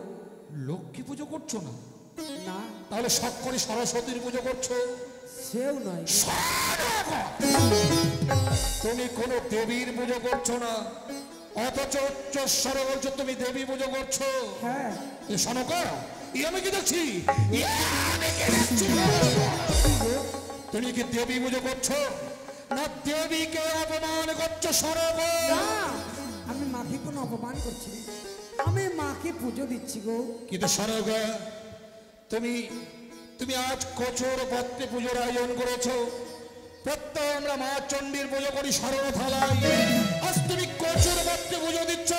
লক্ষ্মী পুজো করছো না? না। তাহলে সব করে সরস্বতীর পুজো করছো? সেও নয় গো। তুমি কোনো দেবীর পুজো করছো না, অথচ উচ্চস্বর বলছো তুমি দেবী পুজো করছো। হ্যাঁ। সনকা, আমি কি দেখছি? তুমি কি দেবী পুজো করছো না দেবীকে অপমান করছো? সরব, আমি মাকে কোনো অপমান করছি না, আমি মাকে পুজো দিচ্ছি গো। কিন্তু সরব, তুমি তুমি আজ কচুর পত্রে পুজোর আয়োজন করেছো। প্রত্যহ আমরা মা চণ্ডীর পুজো করি সর্বথালায়, আজ তুমি কচুর পত্রে পুজো দিচ্ছ,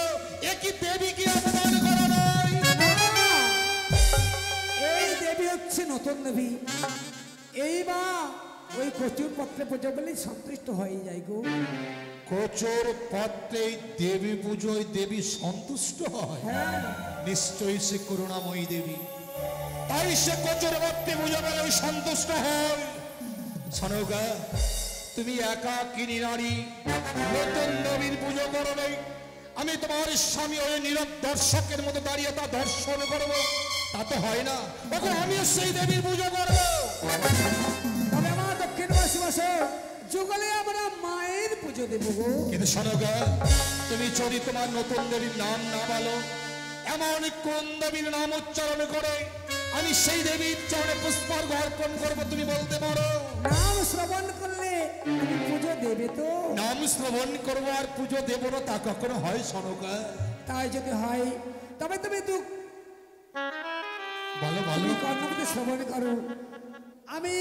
এ কি দেবীকে অপমান করা নয়? এই দেবী হচ্ছে নতুন দেবী, এই মা ওই কচুর পত্রে পুজো বলেই সন্তুষ্ট হয়ে যায় গো। কচুর পত্রে দেবী পুজোয় দেবী সন্তুষ্ট হয়? হ্যাঁ। নিশ্চয়ই সে করুণাময়ী দেবী, তাই সে কচুর পত্রে পুজো বলে সন্তুষ্ট হয়। সনকা, তুমি একাকিনী নারী, নতুন দেবীর পুজো করবে, আমি তোমার স্বামী হয়ে নীরব দর্শকের মতো দাঁড়িয়ে তা দর্শন করবো, তা তো হয় না। এখন আমিও সেই দেবীর পুজো করবো। তবে আমার দক্ষিণবাসী বসে যুগলে আমরা মায়ের পুজো দেবো গো। কিন্তু সনকা, তুমি যদি তোমার নতুন দেবীর নাম না বলো, এমন কোন দেবীর নাম উচ্চারণ করে আমি সেই দেবীর চরণে পুষ্পার্ঘ অর্পণ করবো, তুমি বলতে পারো? নাম শ্রবণ করলে তুমি পুজো দেবে তো? নাম শ্রবণ করবো আর পুজো দেবো না, তা কখনো হয় সনকা? তাই যদি হয় তবে তুমি বলো বলো। তুমি কর্ণকে শ্রবণ করো। আমি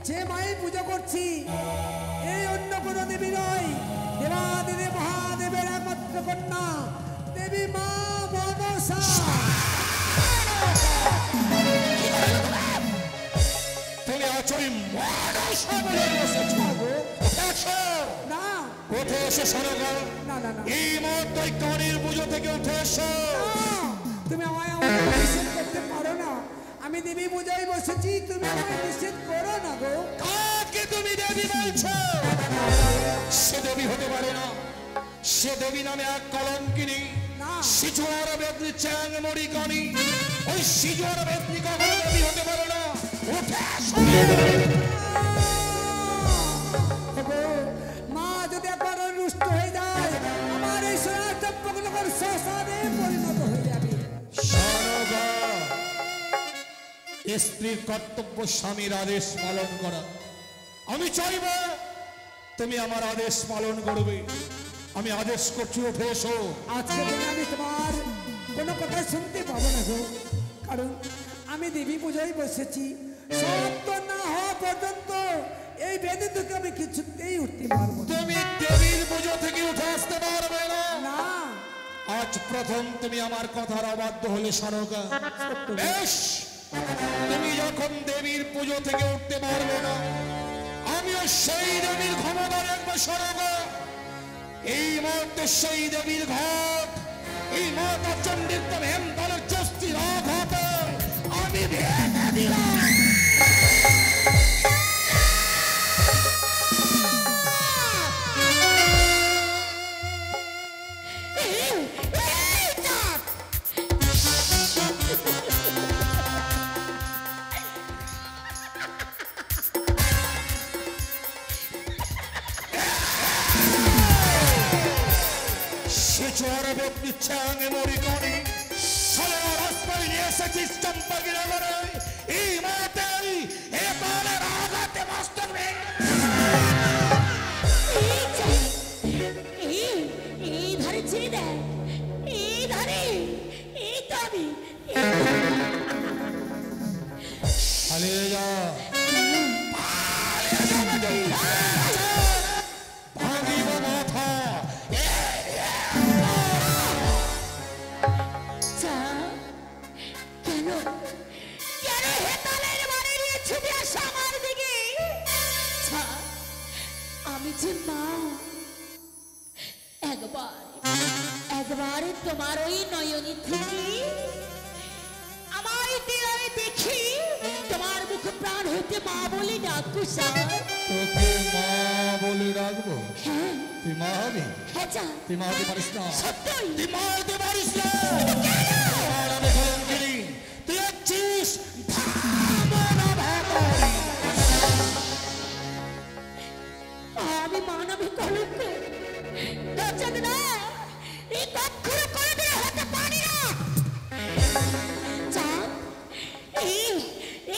যে মায়ের পুজো করছি এই অন্য কোনো দেবী নয়, দেবাদিদেব মহাদেবের একমাত্র কন্যা দেবী মা মনসা। তুমি আচরি মনসা বলে বসেছো না। উঠে এসে সনকা, না না না। এই মুহূর্তে কালীর পুজো থেকে উঠে এসো। তুমি আমায় নিষেধ করতে পারো না, আমি দেবী পূজায় বসেছি, তুমি আমায় নিষেধ করো না গো। কাকে তুমি দেবী বলছো? সে দেবী হতে পারে না, সে দেবী নামে এক কলঙ্কিনী। না। শিজুয়ার বেদনি চ্যাং মরি কানি, ওই শিজুয়ার বেদনি কখনো দেবী হতে পারে না। উঠে এসো। মা যদি একবার রুষ্ট হয়ে যায়, আমার এই সোনার চম্পকনগর শ্মশানে পরিণত হয়ে যাবে। সনকা, স্ত্রীর কর্তব্য স্বামীর আদেশ পালন করা। আমি চাইব তুমি আমার আদেশ পালন করবে। আমি আদেশ করছি, উঠে এসো। আজকে দিনে আমি তোমার কোনো কথা শুনতে পাবো না গো, কারণ আমি দেবী পূজায় বসেছি। সত্য না হওয়া পর্যন্ত এই বেদি থেকে আমি কিছুতেই উঠতে পারবো না। তুমি দেবীর পুজো থেকে উঠে আসতে পারবে না। না। আজ প্রথম তুমি আমার কথার অবাধ্য হলে সনকা। বেশ, তুমি যখন দেবীর পুজো থেকে উঠতে পারবে না, আমিও সেই দেবীর ক্ষমতা রাখবো সনকা। এই মুহূর্তে সেই দেবীর ঘট, এই মাতা চণ্ডীর তো হেমতলের চষ্টি রাঘাত আমি ভেঙে দিলাম। চ্যাঙে মরি করি সারা রাস্তায় নিয়ে এসেছিস চম্পাকি নগরে। এই মাতেই এ পালের আঘাতে মস্তক এই ধারে ছেড়ে দেয়, এই ধারে, এই তো আমি। পালিয়ে যা, ভাঙিব মাথা। তোমার ওই নয়নী থেকে আমায় আমি দেখি তোমার মুখ প্রাণ হইতে মা বলে ডাকু স্যার। তোকে মা বলে ডাকবো? হ্যাঁ তুই মা হবি? হ্যাঁ যা তুই মা হতে পারিস না। সত্যই তুই মা হতে পারিস না। আর আমি কলঙ্কিনী, তুই হচ্ছিস ভাবনা ভাবরি। আমি মানবিক কলঙ্ক দরজা না এই কক্ষরে কোনোদিন হতে পারি না। যা এই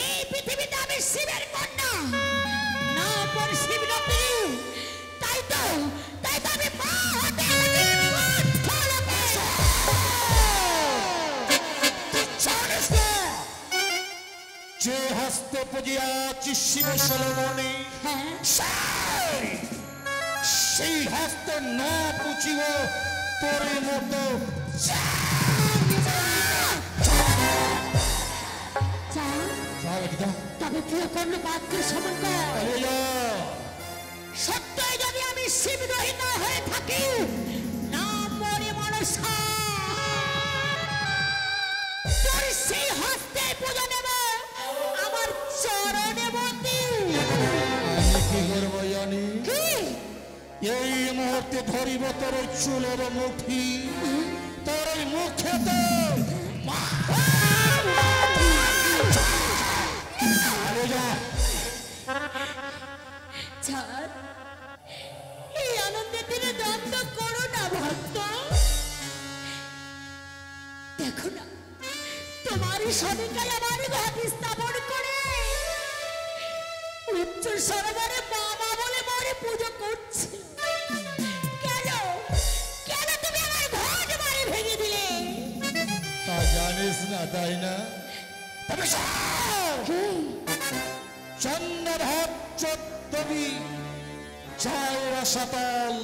এই পৃথিবীতে আমি শিবের কন্যা না পর শিব নবী, তাই তো আমি মা হতে যে হস্তে পুজিয়াছি শিব সলমণি, সেই হস্তে না পুছিব তোর মতো। তবে প্রিয় কর্ণ পাত্র সমন কর। সত্যই যদি আমি শিব রহিত হয়ে থাকি না মরে মনসা তোর সেই হস্তে পূজা নেব আমার চরণে বন্দি। আমি কি করব জানি? কি? এই মুহূর্তে ধরিব তোর চুলের মুঠি, তোর মুখেতে এই আনন্দের দিনে দ্বন্দ্ব করো না ভক্ত। দেখো না তোমারই সদিকায় আমার ঘাটি স্থাপন করে উচ্চ সরোবরে মামা বলে মারে পুজো করছে। কেন কেন তুমি আমার ঘট মারে ভেঙে দিলে? তা জানিস না তাই না? তবে চন্দ্রভাগ চোদ্দবি জয় রসাতল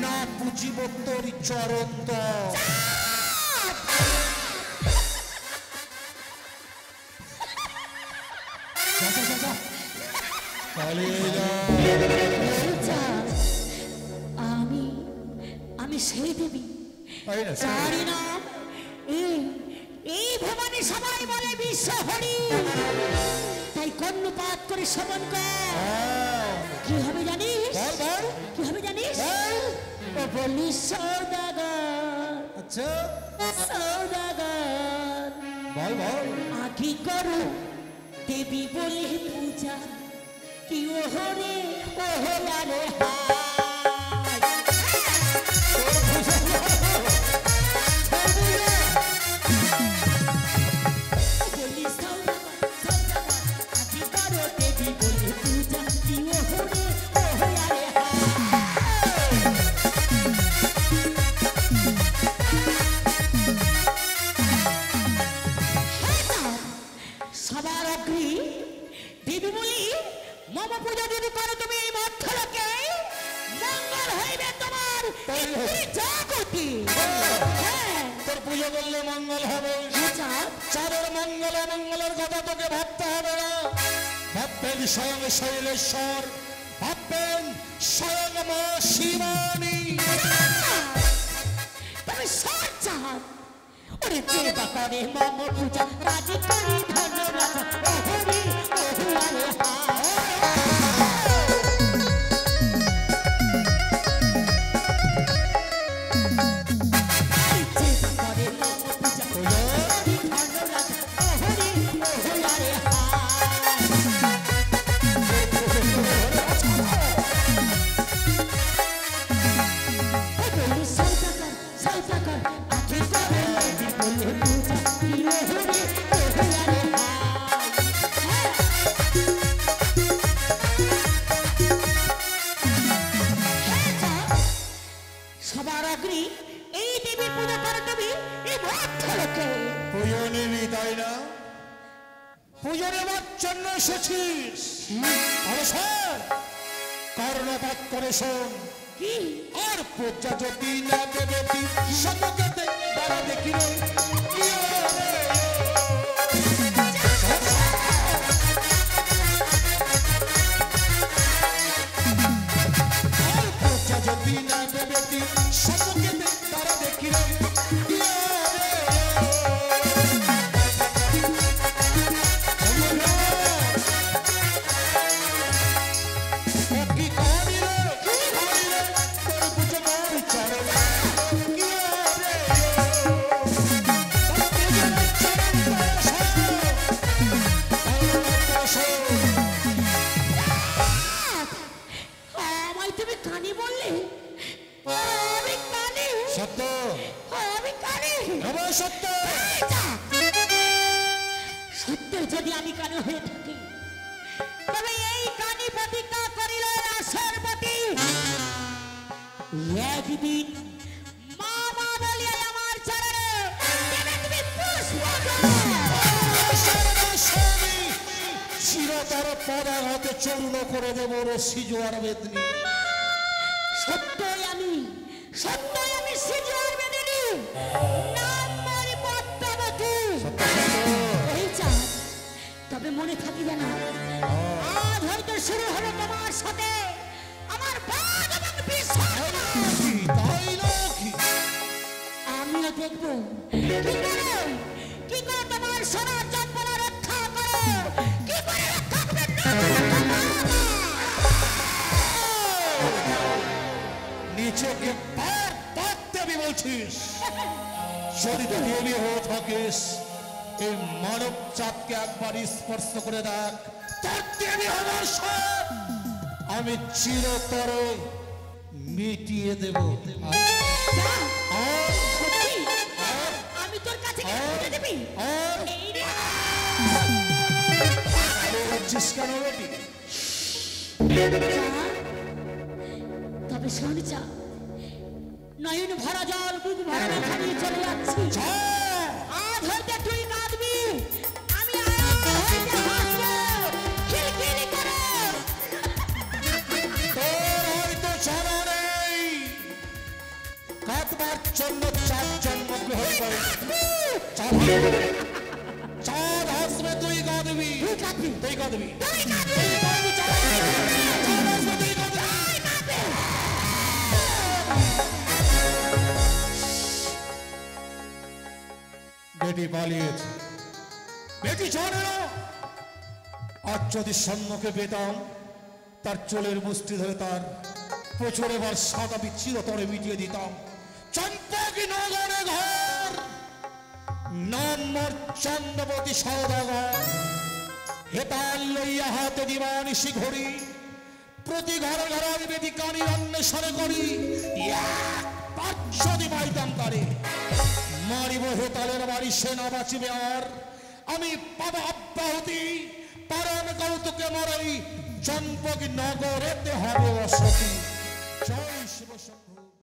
না পুজিব তোর চরণ তল। আমি সেই দেবী জানি না এই ভবানী সবাই বলে বিশ্ব হরি, তাই কর্ণপাত করে সমন কর। কি হবে জানিস? কি হবে জানিস? বলি সৌদাগর। আচ্ছা সৌদাগর বল বল। আগে করো দেবী বলে পূজা, কি ওহরে ওহলারে সবার অগ্রি দেবী বলি মম পূজা যদি করো তুমি এই মধ্যলোকে মঙ্গল হইবে তোমার জগতি। তোর পুজো করলে মঙ্গল হবে। চাঁদের মঙ্গল মঙ্গলের কথা তোকে ভাবতে হবে না। ভাববেন স্বয়ং শৈলেশ্বর, ভাববেন স্বয়ং মা শিবানী। তুমি সজ্জাত ওরে দেবা করে মম পূজা কাজে করি ধন্যবাদ ওহরি ওহলারে সবার অগ্নি এই দেবীর পূজা করো তুমি এই মধ্যলোকে। পুজো নিবি তাই না? পুজো নেবার জন্য এসেছিস? কর্ণপাত করে শোন। কি? আর পূজা যদি না দেবী সম্মুখে তারা দেখি পূজা যদি না দেবী সম্মুখে সত্য সত্য যদি আমি কানে হয়ে থাকি, তবে এই কানি প্রতিজ্ঞা করিল রাসের প্রতি, একদিন মা মা বলিয়া আমার চরণে দেবে তুমি পুষ্প। চিরতর পদাঘাতে চূর্ণ করে দেব রশি জোয়ার বেদনি। সত্যই আমি সিজুয়ার বেদিনী, নাম মরি পদ্মাবতী। এই চাঁদ, তবে মনে থাকি যেন আজ হয়তো শুরু হলো তোমার সাথে আমার বাদ এবং বিশ্বাস। তাই নাকি? আমিও দেখবো কি করে তোমার সোনার জন্মনা রক্ষা করো, কি করে রক্ষা করবে নিচেকে পার দেবী বলছিস? যদি তুই দেবী হয়ে থাকিস, এই মানব জাতকে একবার স্পর্শ করে দেখ, তোর দেবী হবার সব আমি চিরতরে মিটিয়ে দেব। সত্যি? আমি তোর কাছে গিয়ে বলে দিবি? এই রে। কেন বেটি? তবে শোন চা, নয়ন ভরা জল বুক ভরা রেখা নিয়ে চলে যাচ্ছি। আজ হইতে তুই কাঁদবি, আমি আজ হইতে হাসবো খিলখিলি করে। তোর হয়তো জানা নেই, কাঁদবার জন্য চাঁদ জন্মগ্রহণ করে। চাঁদ হাসবে, তুই কাঁদবি। তুই কাঁদবি। বেটি পালিয়েছে, বেটি জানে না। আজ যদি স্বর্ণকে পেতাম, তার চুলের মুষ্টি ধরে তার প্রচুর এবার সাদা চিরতরে মিটিয়ে দিতাম। চম্পকি নগরে ঘর, নাম মোর চন্দ্রবতী সওদাগর। হেতাল লইয়া হাতে দিবানিশি ঘড়ি, প্রতি ঘরে ঘরে আমি বেটি কানি অন্বেষণে করি। যদি পাইতাম তারে, মারিব হেতালের বাড়ি, সে না বাঁচিবে আর। আমি পাব অব্যাহতি, পারণ কৌতুকে মরাই, চম্পকি নগরেতে হবে অসতি। জয় শিব শম্ভু।